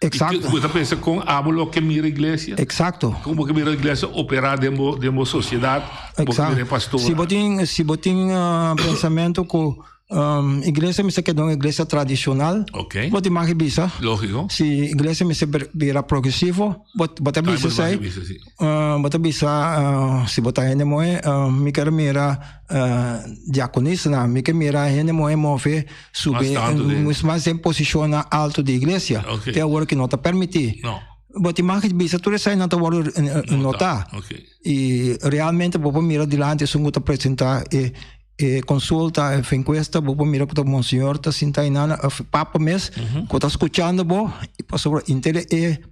Exato. Você pensa com lo que mira a igreja. Exato. Como que mira a igreja operar dentro sociedade. Exato. Se você tem pensamento com igreja me se queda uma igreja tradicional, você mais bisa. Lógico. Se igreja me se vira progressivo, você bisa sai. Você bisa se botar ainda moe, me quer mira diaconisa, na me quer mira ainda moe move subir, mas em posição alto de igreja. Até agora que não te permite. Não. Você mais bisa tudo sai não te agora notar. E realmente você mira dilante, se você apresentar consulta, encuesta, vou mirar para o monsenhor, está sentado na papa mês, que está escutando, e passou inteiro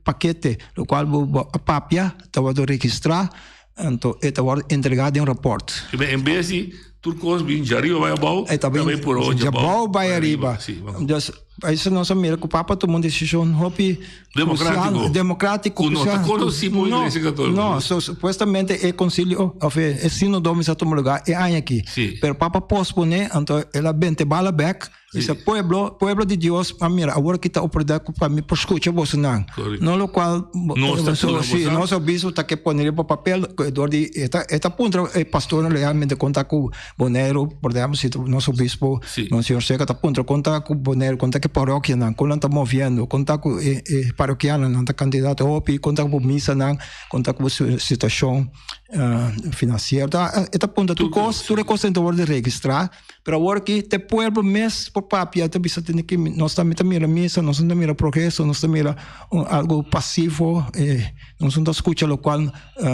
paquete, o qual a papia estava a registrar, então estava entregado em reporte. Em vez de tudo coisa bem de arriba vai abaixo, também por onde abaixo vai arriba. Aí se nós mira que o Papa tomou uma decisão democrático. Não conhecemos a Igreja Católica. Não, supostamente é concílio, é sínodo que tomou lugar, é aqui. Pero o Papa pospone, então ela vente bala back, esse pueblo de Deus, mira, agora que está a oportunidade para mim, por escutar você não. Não o qual, nosso bispo está que poner para papel, esta ponta, o pastor realmente conta com Bonaire, por exemplo, se nosso bispo, Monsenhor Seca, está ponta, conta com Bonaire, conta que paróquia não, quando está movendo, conta com paroquiano, não está candidato OPI, conta com missa não, conta com situação financeira, esta ponta, tudo é coisa de registrar, para agora que te pueblo mês por papia, te bisa tem que nós também mira missa, nós também mira progresso, nós também mira algo passivo, nós não escuta o qual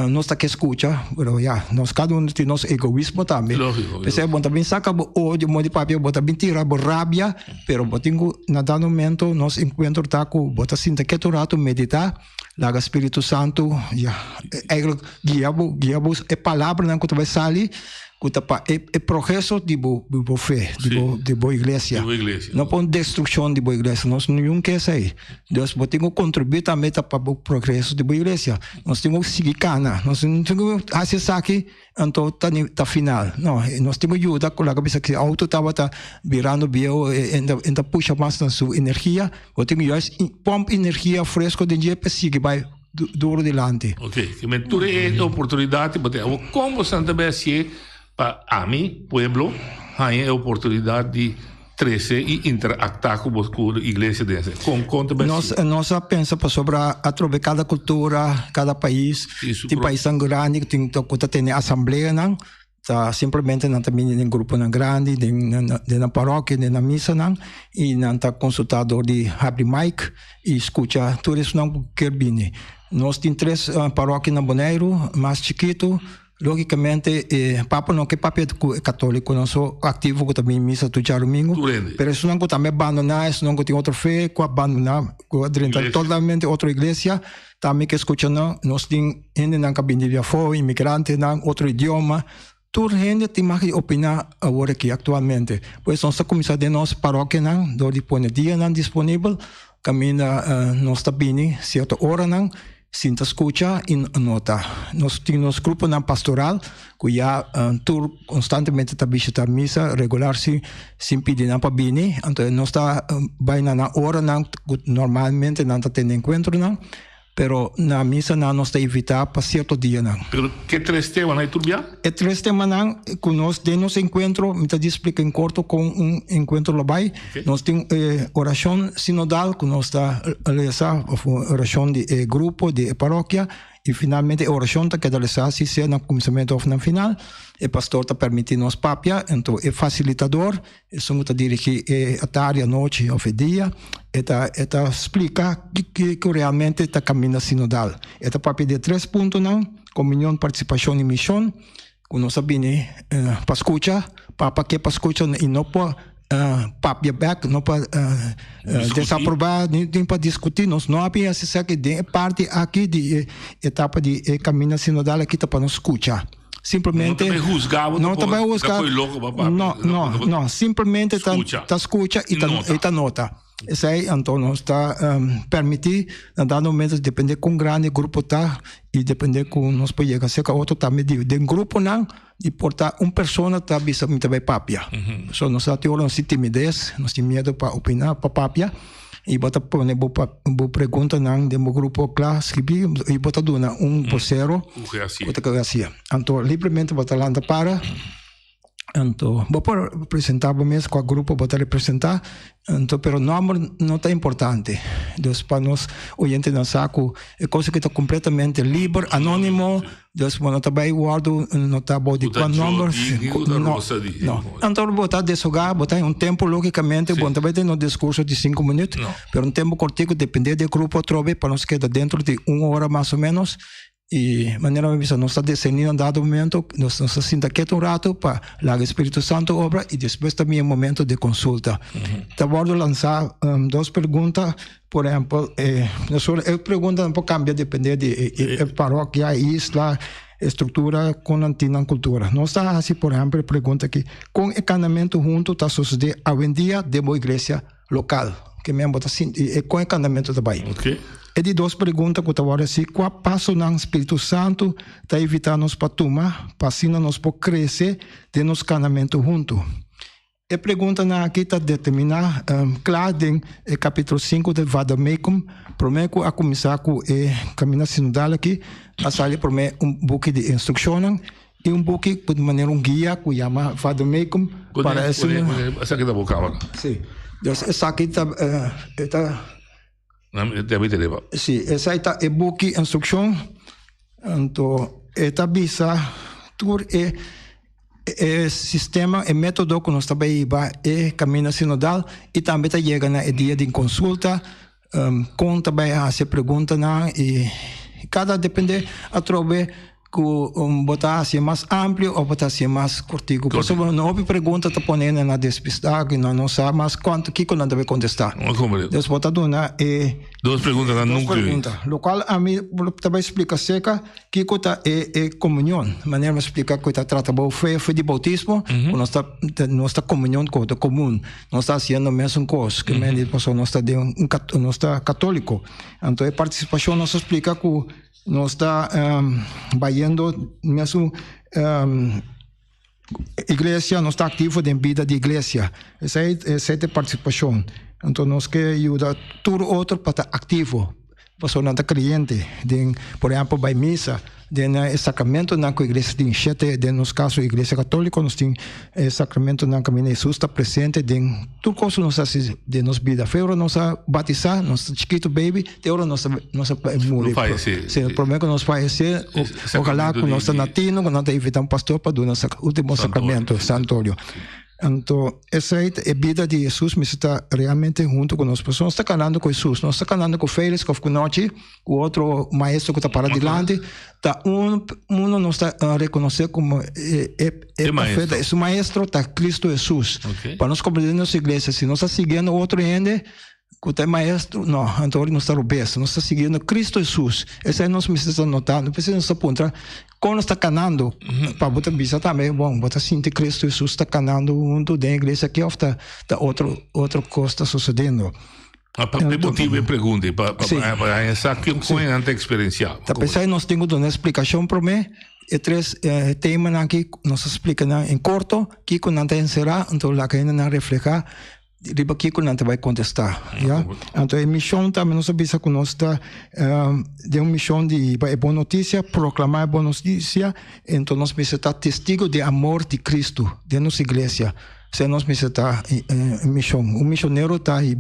nós está que escuta, pero nós cada um tem nosso egoísmo também. Pensei bom também saca ódio, de papia, bota bem tirar rabia, pero botingo na dado momento nós encontro tá com bota sinta que tu rato meditar, laga Espírito Santo, guiamos é palavra não que tu vai sair. É progresso de boa fé, de boa igreja. Não põe destruição de boa igreja. Nós não queremos sair. Deus temos que contribuir também para o progresso de boa igreja. Nós temos que seguir cana. Nós não temos que acessar aqui, então está final. Não, nós temos que ajudar com a cabeça que o auto estava virando bio, ainda puxa mais na sua energia. Nós temos que pôr energia fresca de dia para seguir vai duro delante. Ok, que tu é oportunidade, como Santa Bessie para a mim, pueblo, hay a oportunidade de crescer e interactar com a igreja dessa. Nós pensamos sobre através cada cultura, cada país. Tem país tão grande que tem assembleia, não? Tá simplesmente não também em grupo não grande, na paróquia, na missa não, e não tá consultador de abre mic e escuta tudo isso não quer vir. Nós temos 3 paróquias na Bonaire, mais chiquito. logicamente, Papa não que Papa é católico, não sou ativo que também missa do dia domingo, mas isso não que também abandonar, isso não que tem outra fé, que abandonar, que totalmente outra igreja, também que escutando, nós tem gente não que vem de fora, imigrante, não outro idioma, toda gente tem mais que opinar agora aqui atualmente. Pois nós começamos de nossa paróquia, não, do dia não disponível, caminha nós está bem, certa hora não. Sinta escucha e nota. Nós temos grupo na pastoral que já constantemente está visitando a missa regular sem pedir para vir. Então nós está vai na hora não normalmente não está tendo encontro não. Pero na missa não está evitar para certo dia não. Pero que três temas aí turbia? É três temas não que nós temos encontro, me explica em corto com encontro lá vai. Nós temos oração sinodal que nós está realizando oração de grupo de paróquia e finalmente a oração está que realizar se seja no começamento ou no final. O pastor está permitindo nos papia, então é facilitador, isso está dirigir a tarde, a noite ou a dia, está explica que realmente está caminhando sinodal. Está papia de 3 pontos não, comunhão, participação e missão, que nós sabemos para escutar, papa que para escutar e não para papia back, não para desaprovar, nem para discutir, nós não havia essa parte aqui de etapa de caminho sinodal aqui para nos escutar. Simplesmente não também buscar não simplesmente está escuta e está nota. Isso aí então nós está permitir na dado momento depender com grande grupo tá e depender com nós pode chegar ser outro tá medido de grupo não e portar pessoa tá bisa muito bem papia. So nós temos timidez, nós temos medo para opinar para papia. E bota pone bo pergunta nang demo grupo class escrevi e bota dona vocero bota que assim então livremente bota lá para então vou apresentar mesmo com o grupo bota representar então pero não está importante Deus para nós oyente não saco é coisa que está completamente livre anônimo Deus não está bem guardo não está bom de qual número não então botar desogar botar tempo logicamente bom também tem um discurso de 5 minutos pero tempo curtinho depende do grupo trove para nós quedar dentro de 1 hora mais ou menos e maneira vista nós está decidindo dado momento nós nos sinta quieto rato para lá o Espírito Santo obra e depois também momento de consulta tá vou lançar 2 perguntas por exemplo eu pergunta um pouco cambia depende de paróquia isla estrutura com antiga cultura nós está assim por exemplo pergunta aqui com encanamento junto está suceder a dia de boa igreja local que mesmo está assim com encanamento também é de 2 perguntas que eu estava assim, qual passo no Espírito Santo está evitando-nos para tomar, para assim nós por crescer de nos canamento junto. E pergunta aqui está determinar, claro, em capítulo 5 de Vademecum, prometo a começar com o caminho sinodal aqui, a sair por mim book de instrução e book de maneira guia que chama Vademecum para esse. Essa aqui da boca agora. Sim. Essa aqui está Sì, essa é book instrução. Então, esta visa tur é sistema, é método que nós também vai é caminho sinodal e também está chegando na dia de consulta, com também a se pergunta na e cada depende a trobe que botar assim mais amplo ou botar assim mais curtinho. Por isso, não houve pergunta tá ponendo na despistagem, não sabe mais quanto que não deve contestar. Deus botar dona e 2 perguntas na núcleo. Lo qual a mim também explica seca que coisa é comunhão. Maneira de explicar que está tratando o fé de bautismo, nós está comunhão com o comum. Nós está fazendo a mesma coisa que me diz nós está de nós está católico. Então a participação nós explica que nós está vaindo mesmo igreja, nós está ativo em vida de igreja. Essa é a participação. Então nós queremos ajudar todo outro para estar ativo. Pessoa não está crente, por exemplo, vai missa, tem sacramento na igreja tem 7, no nosso caso, a igreja católica, nós temos sacramento na caminho Jesus está presente, tem tudo coisa nós fazemos de nossa vida. Feira nós batizar, nós chiquito baby, de hora nós morrer. O problema é que nós fazemos, ojalá que nós natino, que nós evitamos pastor para dar nosso último sacramento, santuário. Então, essa é a vida de Jesus, mas está realmente junto com nós. Não está caminhando com Jesus, não está caminhando com Félix, com Noche, com outro maestro que está para adiante. Tá, não está a reconhecer como profeta. Esse maestro está Cristo Jesus. Para nós compreender nossa igreja, se não está seguindo outro ende, que é maestro, não, então não está obeso, não está seguindo Cristo Jesus. Esse aí nós precisamos notar, não precisamos apontar. Quando está canando, para botar bisa também, bom, botar sentir Cristo Jesus está canando junto da igreja que está outra coisa está sucedendo. Per motivo e pergunte, para essa que é a experiência. Tá pensando, nós temos uma explicação para mim. E três temas aqui, nós explicamos em curto, que quando não encerrar, então lá que ainda não reflejar, riba aqui quando não vai contestar. Então a missão também, nós sabemos que nós está de uma missão de boa notícia, proclamar boa notícia, então nós precisamos estar testigo de amor de Cristo, de nossa igreja. Se nós precisamos estar em missão. O missionário está aí,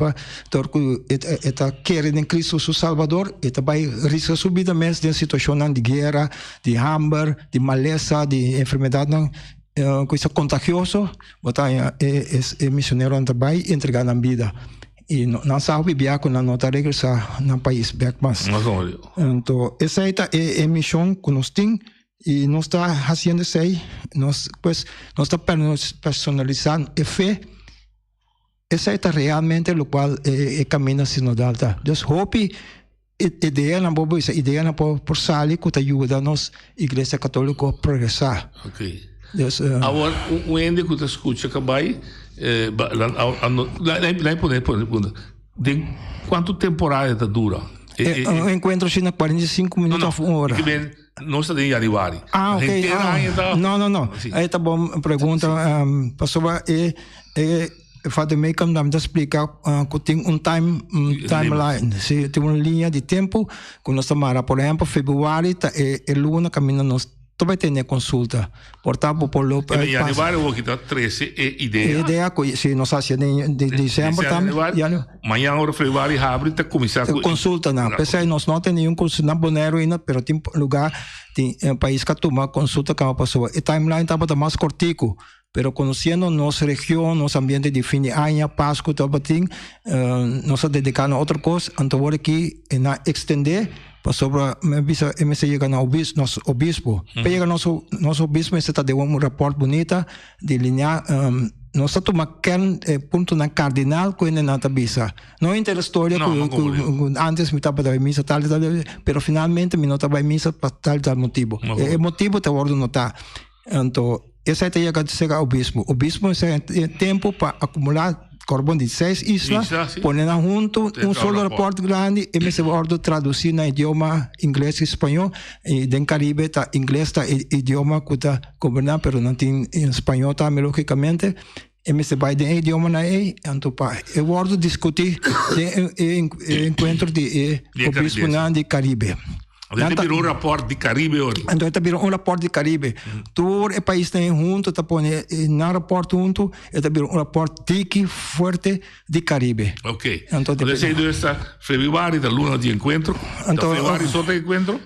está querendo em Cristo seu Salvador, e vai riscar sua vida mesmo de situação de guerra, de hambre, de maleza, de enfermidade, coisa contagiosa, o missionário vai entregar na vida. E não sabe viajar com a nota regressar no país, mas então essa é a missão que nós temos. E nós está fazendo isso aí, nós está personalizando a fé. Essa é realmente o qual é caminho sinodal. Just hope ideia na boa, essa ideia na por sair que ajuda a nós igreja católica a progressar. Ok. Agora o ende que você escuta que vai de quanto temporada dura? Eu encontro assim na 45 minutos a uma hora. Não está de arrivare. Ok. Não. Aí tá bom, pergunta, pastor, faz meio que não me explicar que tem timeline, se tem uma linha de tempo, quando nós estamos, por exemplo, fevereiro, é luna, caminha nós vai ter consulta. Portanto, por lo e arrivare o que 13 ideia. Ideia que se nós fazemos de dezembro também. Amanhã o fevereiro abre tá começar com consulta não. Pensei nós não tem nenhum consulta na Bonaire ainda, pero tem lugar tem país que toma consulta com a pessoa. E timeline estava mais curtico. Pero conhecendo nossa região, nosso ambiente de fim de ano, Páscoa, também, nós dedicamos a outra coisa, então agora aqui na extender para sobre me chega no nosso obispo, pega nosso obispo, você está dando um reporte bonita de linha, nós estamos tomando ponto na cardinal que ainda não está bisa. Não é a história que antes me estava dando missa tal, pero finalmente me não estava missa para tal motivo. O motivo está agora não está. Então essa é a ideia que chega ao bispo. O bispo é tempo para acumular corpos de 6 islas, poner junto solo reporte grande e me se vai traduzir na idioma inglês e espanhol. E no Caribe tá inglês tá idioma que está governado, pero não tem em espanhol também logicamente. E me se vai de idioma na então para eu vou discutir encontro de o bispo de Caribe. Então virou rapport di Caribe hoje. Então virou rapport di Caribe. Todo o país tem junto, tá põe na rapport junto, virou rapport tiki forte di Caribe. Ok. Então você esta fevereiro da luna de encontro. Então fevereiro só de encontro.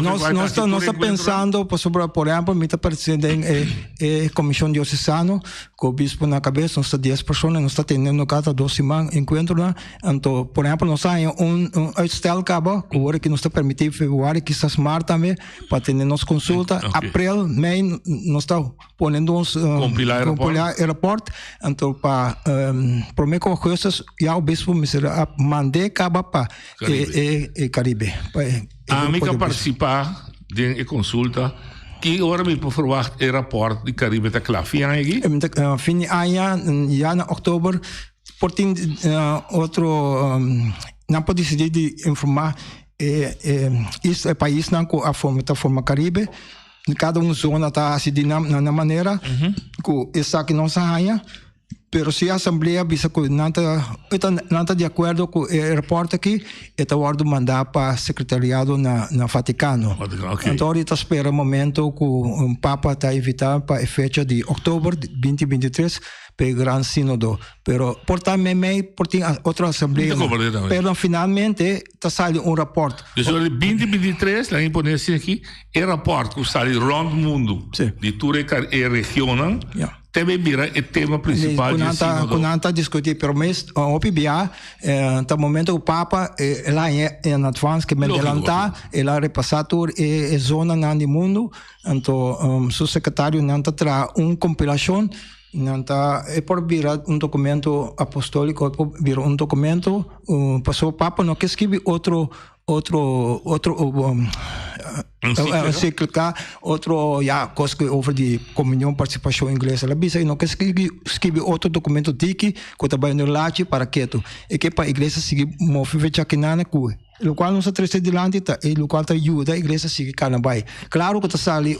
Nós estamos pensando, por exemplo, me está parecendo a comissão diocesana, com o bispo na cabeça, nós estamos 10 pessoas, nós estamos tendo cada 2 semanas encontro lá. Então, por exemplo, nós temos uitstel cabo, que agora que nos está permitindo fevereiro, quizás março também, para ter nossa consulta. Abril, maio, nós estamos ponendo uns compilar aeroporto. Então, para prometer coisas, já o bispo me será mandar cabo para Caribe. A amiga participar de consulta que agora me por falar o rapport de Caribe está claro. Fim aqui? Fim de ano, já na outubro, por ter outro, não pode decidir de informar esse país não com a forma Caribe. Cada zona está assim de na maneira que essa que não saia. Pero se a Assembleia bisa que não está de acordo com o reporte aqui, está guardo mandar para o secretariado na Vaticano. Okay. Então, ahorita espera o momento que o Papa está evitando para a fecha de outubro de 2023 para o Grande Sínodo. Pero, portanto, por outra Assembleia. Pero, finalmente, está saindo um reporte. Então, em 2023, lá em Ponência aqui, é reporte que sai around o mundo, de toda a região, Tebe bira é tema principal de ensino. Quando discutir, pero mês o PBA, no momento o Papa lá em advance que me adelantar, ela repassar toda a zona no mundo, então o secretário não traz compilação, não é por virar documento apostólico, é por virar documento, passou o Papa não quer escrever outro encíclica, coisa over de comunhão, participação inglesa. Ela disse, não quer escrever outro documento daqui, que também no late para quieto. E que para a igreja seguir mover aqui na cua. O qual não se trata de lá, e o qual ajuda a igreja a seguir canabai. Claro que está ali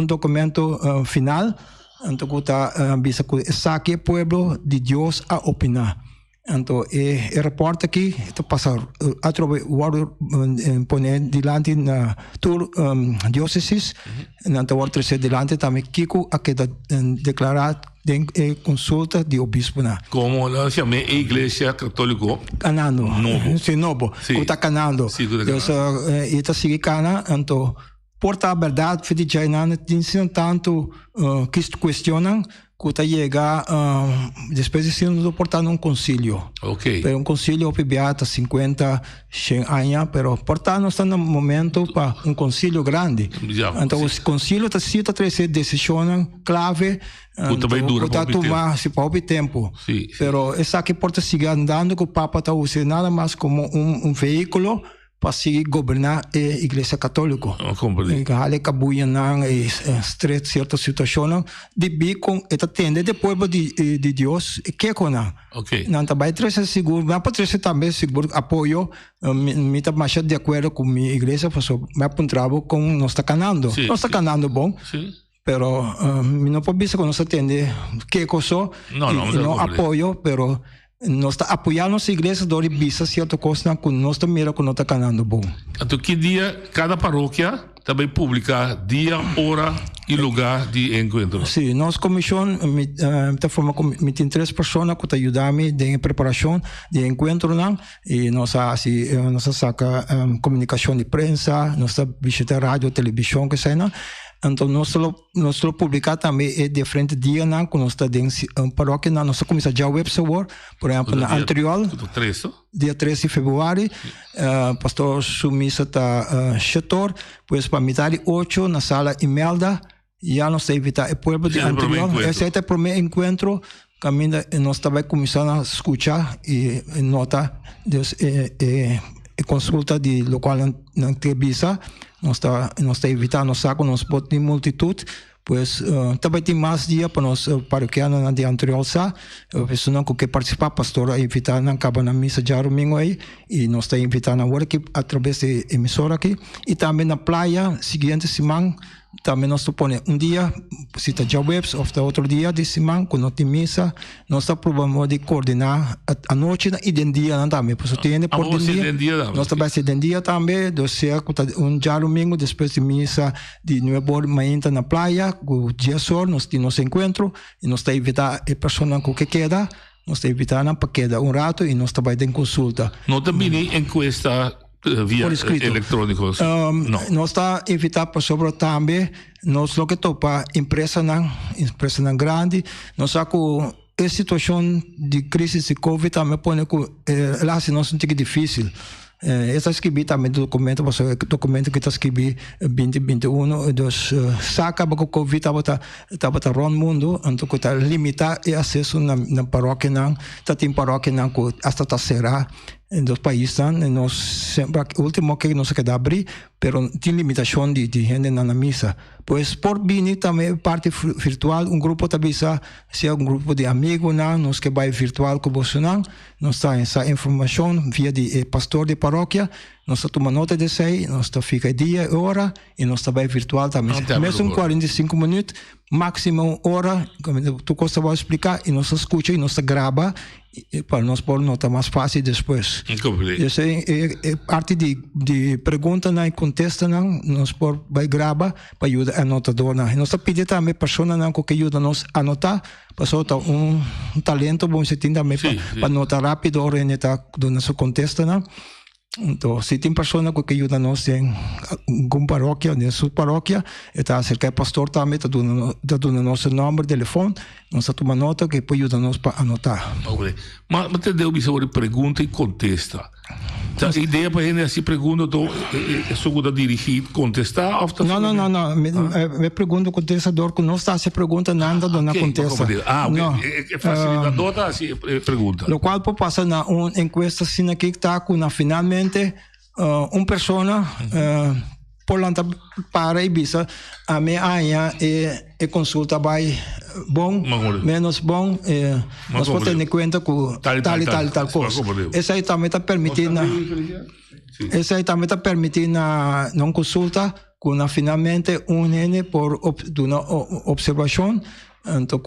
documento final, então que está bisa que saque o povo de Deus a opinar. Então, o repórter aqui está passando a través poner diante na tour diócesis, então o terceiro diante também Kiko a que declarar em consulta de obispo na. Como ela chama a Igreja Católica Canando. Novo. Sim, novo. Está canando. Então, está seguindo cana, então porta a verdade, fede já não tem tanto que questionam. Que chega depois de ser portando concílio. Ok. Pero concílio PBA está 50, 100 anos, pero portando está no momento para concílio grande. Então o concílio está cita trazer decisões clave. Está tomar se para o tempo. Pero essa que porta seguir andando que o Papa está usando nada mais como veículo para seguir governar a Igreja Católica. Que há cabuia não stress certas situações de bi com esta tenda de povo de Deus que com não. Não também trazer seguro, mas para trazer também seguro apoio. Me está mais de acordo com minha igreja, porque me apontava com nós está canando, nós está canando bom. Pero não pode ser que nós atende que coisa, não apoio, pero nós está apoiando as igrejas do Ribisa certa coisa que nós está mira que nós está canando bom. Então que dia cada paróquia também publica dia, hora e lugar de encontro. Sim, nossa comissão está formada com 23 pessoas que ajudam na preparação de encontro e nós saca comunicação de prensa, nós visita rádio, televisão que seja. Então nós publicar também é de frente dia não que nós está em paróquia não nós começa já website por exemplo na anterior dia 13 de fevereiro pastor Sumisa está chator pois para metade 8 na sala Imelda já nós evitar o povo de anterior esse é o primeiro encontro caminho nós também começando a escutar e nota Deus consulta de local na entrevista nós está evitando nós saco nós bot de multitud pois também tem mais dia para nós paroquianos na dia anterior pessoas que participar pastor evitar não acaba na missa já domingo aí e nós está invitando agora que através de emissora aqui e também na praia seguinte semana também nós põe dia cita já webs ou outro dia de semana quando não tem missa nós está provando de coordenar a noite e de dia também pois tem por dia nós também se dia também do ser já domingo depois de missa de novo manhã na praia o dia sol nós temos encontro e nós está evitar a pessoa que queda nós está evitando para quedar rato e nós também tem consulta não também encuesta via eletrônicos nós está evitar para sobre também nós lo que topa empresa não grande nós saco a situação de crise de Covid também põe que lá se nós não tem difícil essa escrevi também documento que está escrevi 2021 dos saca porque o Covid estava rond mundo então que está limitar o acesso na paróquia não tá tem paróquia não que hasta tá será em dos países nós sempre último que nós queda abrir pero tem limitação de gente na missa pois por vir também parte virtual grupo também se grupo de amigos nós que vai virtual com você nós está essa informação via de pastor de paróquia nós toma nota de sei nós fica dia hora e nós também virtual também mesmo 45 minutos máximo hora como tu costa vai explicar e nós escuta e nós grava para nós pôr nota mais fácil depois. Essa é parte de pergunta e contesta nós vai gravar para ajudar a notador. Nós pedimos também pessoas que ajudam nós a anotar, passou talento bom se tem também para notar rápido orientar do nosso contesta Então, se tem pessoa que ajuda nós em alguma paróquia, em sua paróquia, está acerca do pastor também, está dando nosso número de telefone, nós tomamos nota que pode ajudar nós para anotar. Mas te deu uma pergunta e contesta. A ideia para ele é se pergunta, é só dirigir, contestar? Não. Me pergunta o contestador que não está se pergunta nada, não contesta. É facilitador da se pergunta. O qual pode passar na encuesta assim aqui que está com finalmente uma pessoa por lá para Ibiza a minha área e consulta vai bom, menos bom, nós podemos ter em conta com tal coisa. Essa aí também está permitindo, não consulta com finalmente nene por uma observação, então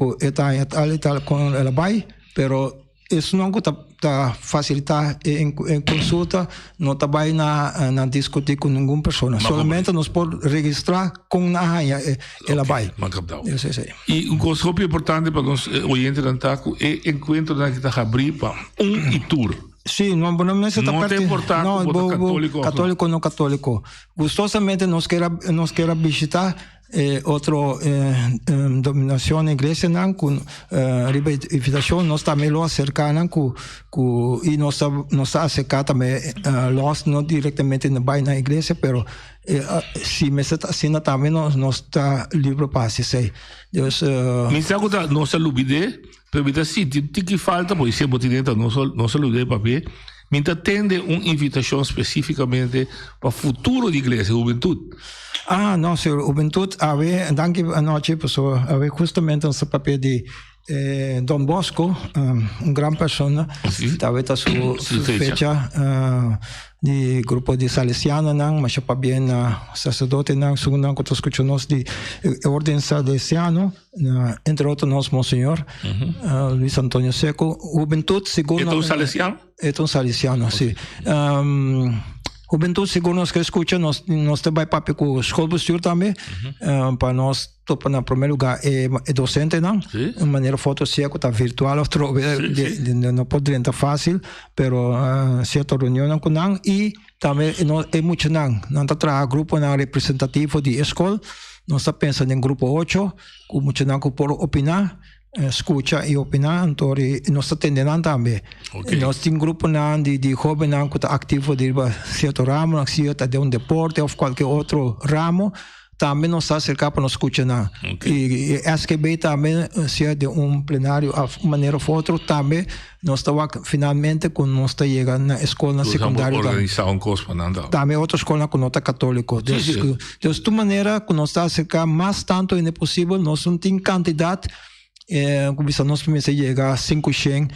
tal com ela vai, pero isso não está facilitar em consulta, não está vai na discutir com nenhuma pessoa. Somente nós podemos registrar com a área ela vai. E um conselho importante para os ouvintes do Taco é encontro que está abrir para tour. Sim, não é importante católico não católico. Gostosamente nós quer visitar outra dominação na igreja não com invitação nós também lo acercar com e nós acercar também nós não diretamente na igreja, pero se me está assim também nós está livre para se Deus me sabe que nossa lubide permite sim tem que falta pois se botineta nossa lubide papel me atende uma invitação especificamente para o futuro da igreja, juventude. Não, senhor, juventude, danke anoche, pessoal, justamente esse papel de Don Bosco, grande pessoa, talvez a sua fecha de grupo de salesiano, mas também sacerdote, segundo que escutamos de ordem salesiano, entre outros nós, Monsenhor Luis Antonio Seco, juventude, segundo... É um salesiano? É um salesiano, sim. Juventude, segundo nós que escutamos, nós também papel com o escola postura também, para nós, na primeiro lugar, é docente, não? De maneira fotoseco, está virtual, não pode estar fácil, mas certa reunião com não, e também é muito não está grupo representativo de escola, nós está pensando em grupo 8, com muito não por opinar, escuta e opinar, então nós atendemos também. Nós temos grupo de jovens que estão ativos de certo ramo, de um deporte ou qualquer outro ramo, também nós acercamos para nós escutar. E SQB também, se de plenário de maneira ou outra, também nós estamos finalmente quando nós estamos chegando na escola secundária. Organizar coisa para andar. Também outra escola com nota católico. De toda maneira, quando nós estamos acercando mais tanto é possível, nós não temos quantidade. Nós podemos chegar a 500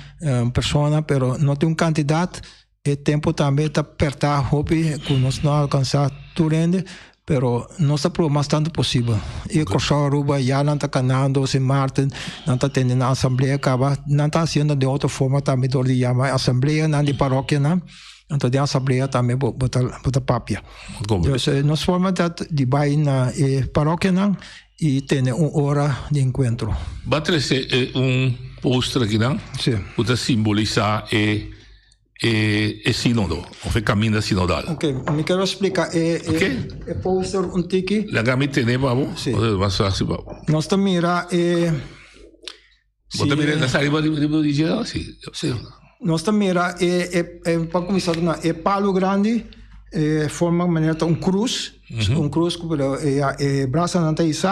pessoas, mas não tem quantidade. O tempo também está apertado, que nós não alcançamos tudo, mas nós estamos mais tanto possível. E o Corsair Aruba já não está canando, St. Martin, não está tendo a assembleia, não está fazendo de outra forma também, de chamar assembleia, não de paróquia, não. Então, de assembleia também bota papia. Então, nós formamos de ir na paróquia, não. E tem uma hora de encontro. Vai trazer poster aqui, não? Sim. Para simbolizar o sínodo, o caminho sinodal. Ok, me quero explicar. O poster tiki. La gami tem, babu? Sim. Mais fácil, babu. Nós estamos mira Você mira nessa área de dizer assim? Nós estamos mira para começar é palo grande, forma maneira cruz. Um cruz que braço não tem isso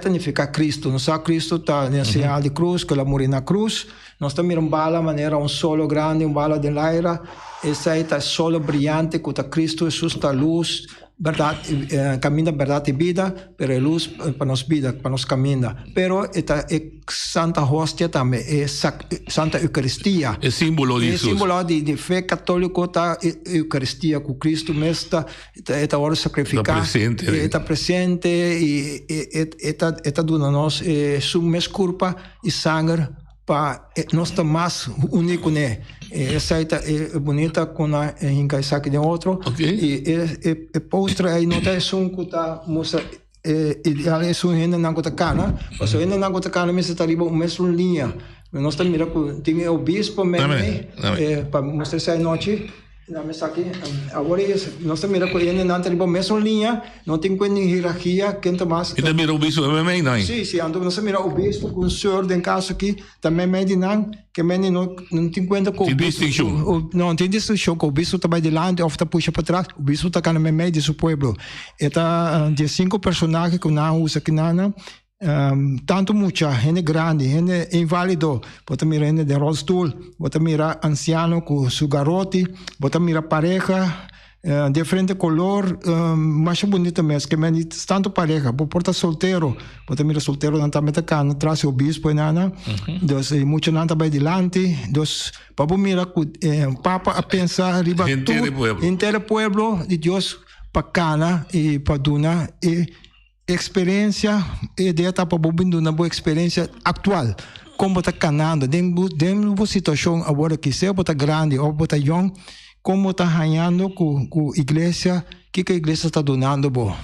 significa Cristo. Não sabe Cristo está nesse de cruz, que ela morreu na cruz. Nós estamos mirando bala maneira solo grande, bala de laira. Essa aí está solo brilhante, que está Cristo, Jesus está luz, verdade, caminho da verdade e vida, pero é luz para nós vida, para nós caminho. Pero esta Santa Hóstia também, é Santa Eucaristia. É símbolo de Jesus. É símbolo de fé católica, tá Eucaristia com Cristo mesmo, está hora de sacrificar. Está presente e está dando nós sua mesma culpa e sangue para nós estar mais único, né? Essa aí é bonita com a encaixar de outro. E postre aí não tem som que está mostra ideal é som ainda não está cana, mas ainda não está cana mas está ali uma mesma linha. Nós estamos mirando tem o bispo mesmo para mostrar essa noite Agora nós mira com ele na tribo mesma linha, não tem quando hierarquia, quem tá mais. E também o bispo MMA, não? Sim, ando nós mira o bispo com o senhor den caso aqui, também medinan, que não tem conta com. Tem distinção. Não tem distinção, o bispo tá mais delante, ou tá puxa para trás, o bispo tá cá no meio de seu povo. Eta de 5 personagens que não usa aqui nada. Tanto mucha gente grande, gente inválido, bota mira gente de rolstool, bota mira anciano com su garrote, bota mira pareja, diferente color, mais bonito mesmo, que me tanto pareja, bota solteiro, bota mira solteiro não tá metacano, traz o bispo e nana, dos mucho não tá bem delante, dos papo mira papa a pensar riba inteiro pueblo de Deus bacana e paduna e experiência e de etapa bobindo na boa experiência atual como está canando dentro da situação agora que se está grande ou está young como está ganhando com a igreja que a igreja está donando bom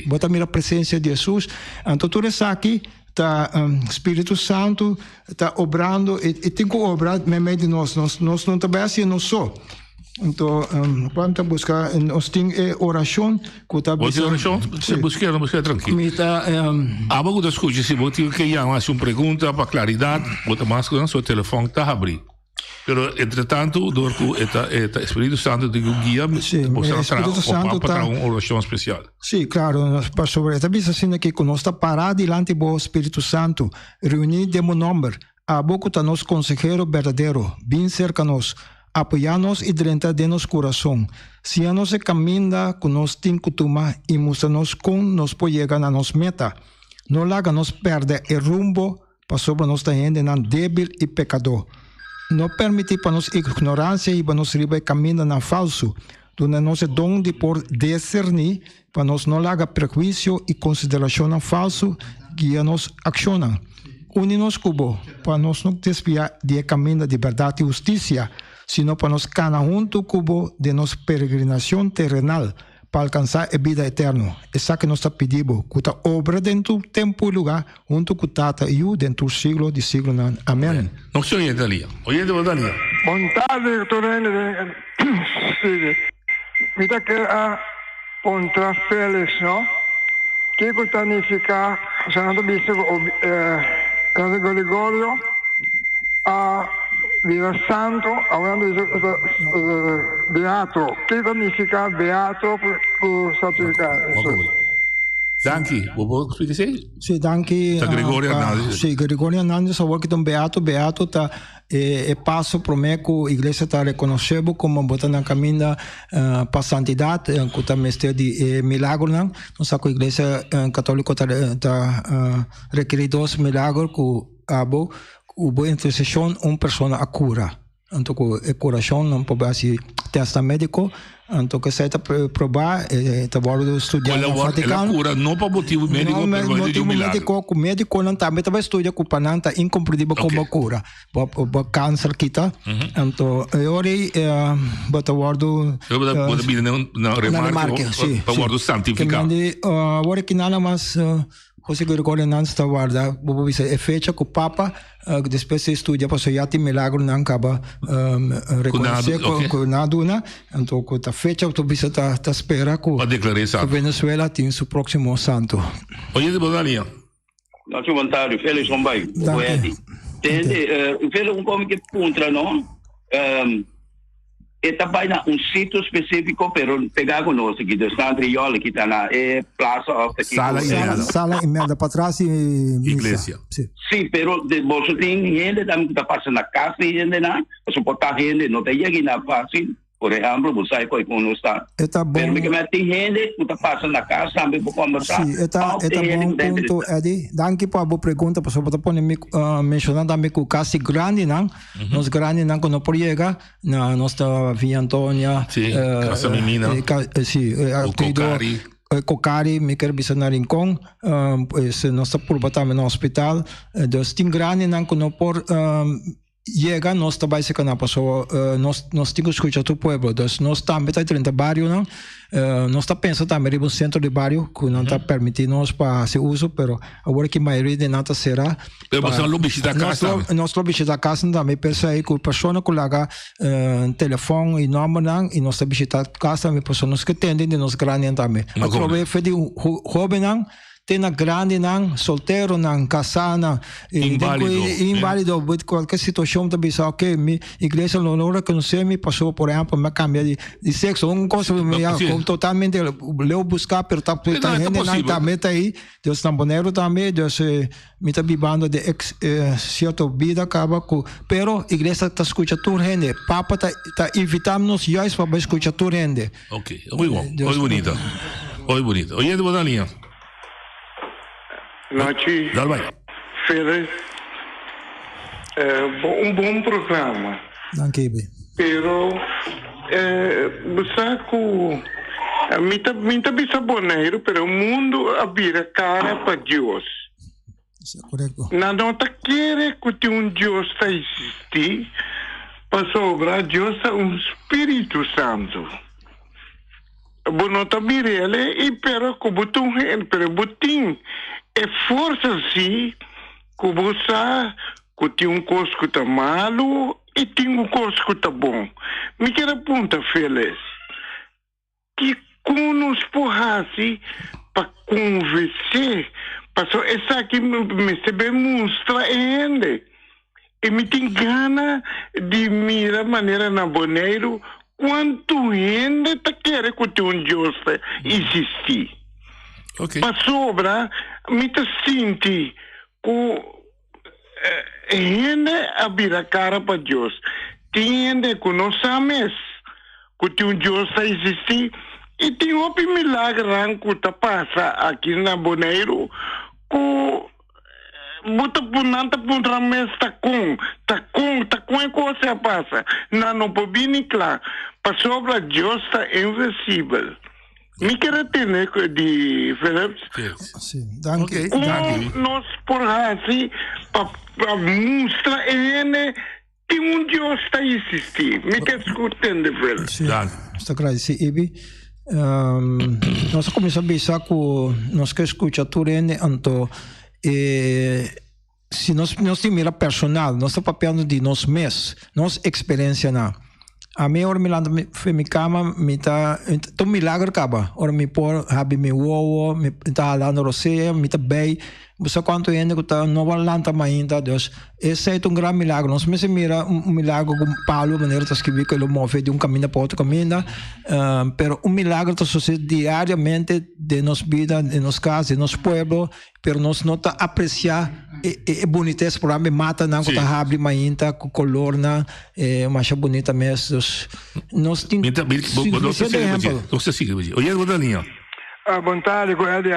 bota mira a presença de Jesus então tudo isso aqui tá Espírito Santo está obrando e tem que obrar no meio de nós não está bem assim não só. Então, quando buscar nós tem oração, que tá oração, se buscar tranquilo. Aba que escuta se você quer chamar uma pergunta para claridade, bota mais com seu telefone tá abrido. Pero entretanto, durante o Espírito Santo te guia, você para uma oração especial. Sim, claro, pastor, está vendo assim que quando está parado diante do Espírito Santo, reunir demo nome, a boca tá nosso consejero verdadeiro, bem cerca nós. Apoiar-nos e dentro de nosso coração. Se a nossa caminha com nós tem costuma e mostra-nos como nós podemos chegar na nossa meta. Não laga nos perder o rumbo para sobre nós gente não débil e pecador. Não permite para nós ignorância e para nós riba caminho na falso. Donde nós é dom de por discernir para nós não laga prejuízo e consideração na falso que nos acciona. Uni-nos cubo para nós não desviar de caminho de verdade e justiça. Sino para nos cana junto cubo de nossa peregrinação terrenal para alcançar a vida eterna. Essa que nós está pedindo, que está obra dentro do tempo e lugar, junto com Tata e eu dentro do século de século. Amém. Não se oye, Dalia. Oye, Dalia. Boa tarde, doutor. Mira que a contra Félix, não? Que significa, Santo Bispo, Caso Gregorio, a Via Santo, hablando de beato. ¿Qué significa beato por certificar? Danke. Vou explicar isso? Sim, danke. Gregório Hernandes. Sim, Gregório Hernandes, agora que beato tá passo para mim que a igreja está reconhecendo como botando na caminho para a santidade, que está mestre de milagre, não? Nós a igreja católica está requerido os milagres que abo o boa intercessão pessoa a cura. Então o coração não pode ser teste médico. Então que sai provar está bom estudar no Vaticano. A cura não para motivo médico, mas motivo médico. O médico não também está estudando com pananta incompreensível como cura. Para câncer kita. Então ori bota guardo. Eu não remarque. Para guardo santificado. Agora que nada mais José Gregorio Hernandes está guarda, vou dizer, é fecha que o Papa depois se estuda para já tem milagre não acaba reconhecer com nada, né? Então que tá fecha, tu bisa tá espera que Venezuela tem seu próximo santo. Oye de Bodalia. Nosso voluntário, Félix Rombai, poeti. Tende, Félix como que puntra não? E também na sítio específico, pero pegar conosco aqui do Santo Riola que está na Plaza of the Sala e merda para trás e igreja. Sim, pero você tem gente também que está passando na casa e gente não, suportar gente não tem aqui na fácil. Por exemplo, você vai conosco. Está bom. Pero tem gente que está passando na casa também para conversar. Sim, está bom ponto, Eddie. Danke por a boa pergunta, para você pode mencionar também que o caso grande, não? Nós grande não quando por chegar na nossa Via Antônia, Casa Menina, o Cocari, me quer bisa na Rincon, nós está por botar no hospital, dos tem grande não quando por llega, nós também se canapa, nós temos que escutar o pueblo, então nós também está dentro do bairro, não? Nós está pensando também no centro do bairro, que não está permitindo nós para se uso, pero agora que a maioria de nada será. Pero você não visita a casa? Nós não visita a casa também, pensa aí que a pessoa que larga telefone e nome não, e nós visita a casa também, pessoas que tendem de nós grandes também. A prova foi de jovem não. Tem na grande não, solteiro não, casado, inválido, qualquer situação também sabe que minha igreja não reconhece me passou por exemplo me cambia de sexo, coisa me totalmente leu buscar pero tá gente não também tá aí, Deus tá bonero também, Deus me tá vivendo de certa vida acaba com, pero igreja tá escuta tu gente, papa tá invitando-nos já para escutar tu gente. Ok, muy bom, muy bonito, muy bonito. Oye, de boa linha. Noite, Feliz, bom programa. Danke, Pero, saco, mita bisa boneiro, pero o mundo abira cara para Deus. Isso é correto. Não tá querer que Deus está existir, para sobrar Deus é Espírito Santo. Não tá mirele, e pero como tu pero botim é força sim, que você que tem coisa que tá malo e tem coisa que tá bom. Me quero perguntar, Feliz, que como nos porrasse para convencer, para essa aqui me se demonstra ainda. E me tem gana de mirar maneira na boneiro quanto ainda tá querendo que um Deus existir. Okay. Para sobra, me te sinti que ainda abrir a cara para Deus. Tem que não sabemos que um Deus existe e tem um milagre que está passa aqui na Boneiro que muita punanta punta mes tá com coisa passa. Não pode nem claro. Para sobra Deus está invisível. Me quero ter de Philips. Sim, danke. Nós por assim para mostrar ele que Deus está existir. Me quero escutando Philips. Sim. Está claro, sim, Ibi. Nós começamos a pensar que nós que escuta tudo ele, então se nós temos personal, nós estamos falando de nós mesmos, nossa experiência na. A mim ora me landa me cama me tá milagre acaba ora me por habi me uo me tá lando roceia me tá bem você quanto ainda que tá não vai lanta ainda Deus esse é grande milagre nós me se mira milagre com Paulo maneira tá escrever que ele move de caminho para outro caminho pero milagre tá sucede diariamente de nos vida de nos casa de nos pueblo pero nós não tá apreciar boniteza por me mata não que tá abre ainda com color na mais bonita mesmo nós tem você sigue oye boa linha a vontade com ele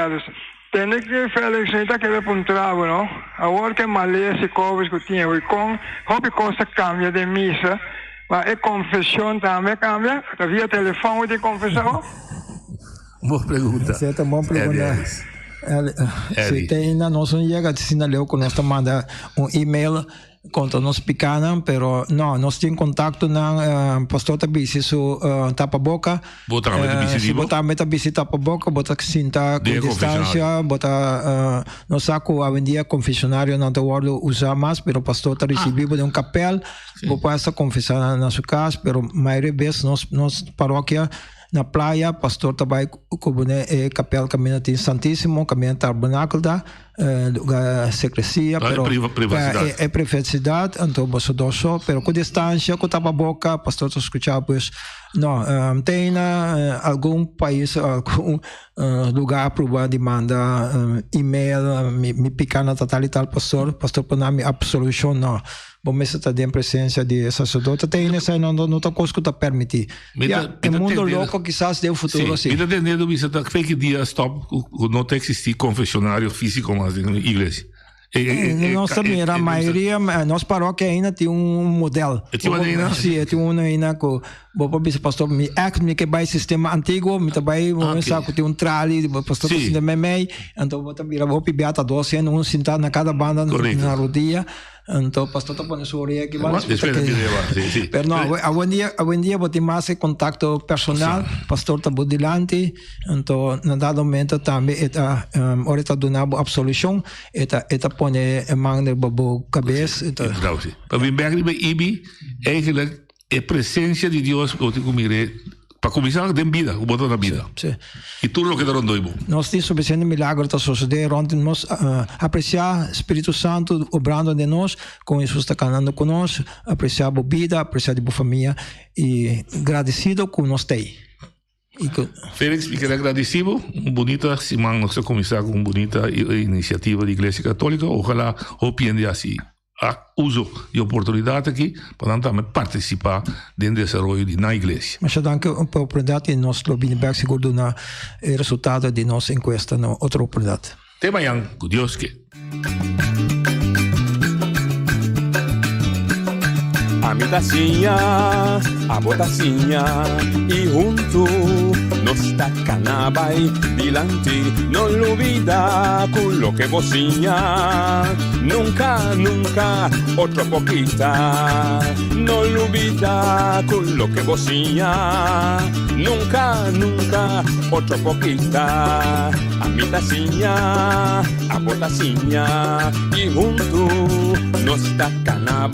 tem que Félix ainda quer apontar não agora que Malês e Covas que tinha e com hobby coisa cambia de missa mas é confissão também cambia via telefone de confissão boa pergunta certo bom pergunta se tem na nossa chega de sinaleu que nós manda e-mail contra nós picana, pero não, nós temos contato na pastor Tabisi su tapa-boca. Botar Tabisi tapa-boca, botar cinta com distância, botar nós saco a vendia confessionário não te guardo usar mais, pero pastor tá recebendo de capel, botar essa confessar na sua casa, pero maioria vezes nós paróquia na praia, pastor trabalha com capel caminho tem Santíssimo, caminho tabernáculo da secrecia, pero é privacidade, então você doce, pero com distância, com tapa-boca, pastor tá escutando, pois não, tem algum país, algum lugar para demanda e-mail, me picar na tal e tal pastor para dar minha absolução, não. Bom, mas está em presença de sacerdote, tem nessa não está coisa que está permitir. É mundo louco, quizás deu futuro assim. Está entendendo, você está fake dia stop, não tem existir confessionário físico mais na igreja. Nossa mira, a maioria, nossa paróquia ainda tem modelo. Sim, tem ainda com o pastor me que vai sistema antigo, me também sabe tem trali, pastor assim meme, então vou também vou beata 12 anos sentado na cada banda na rodilha. Então, pastor está pondo sua orelha aqui. Pero não, hoje em dia vou ter mais contato personal. Pastor está bodilante. Então, na dado momento também ora está dando absolução. Está pondo a mão na cabeça. Para vir bem ibi, eigenlijk a presença de Deus que eu te comirei. Para começar, tem vida, o botão da vida. Sim. E tudo o que está doido. Nós temos suficiente milagre para suceder, onde nós apreciar o Espírito Santo obrando de nós, com Jesus está caminhando conosco, apreciar a vida, apreciar a família e agradecido com nós tem. Félix, me quero agradecido. Bonita semana, nós começar com uma bonita iniciativa da Igreja Católica. Ojalá opine assim. Uso de oportunidade aqui para também participar do desenvolvimento na igreja. Mas eu danke a oportunidade e nós Lobinberg seguro na resultado de nossa encuesta na outra oportunidade. Até amanhã, com Deus que. A mitacinha, a botacinha e junto nos tacanabay bilante, no olvida con lo que vocinha. Nunca, nunca, otro poquita, no olvida con lo que vocinha. Nunca, nunca, otro poquita. A mitacinha, a botacinha y junto nos tacanabay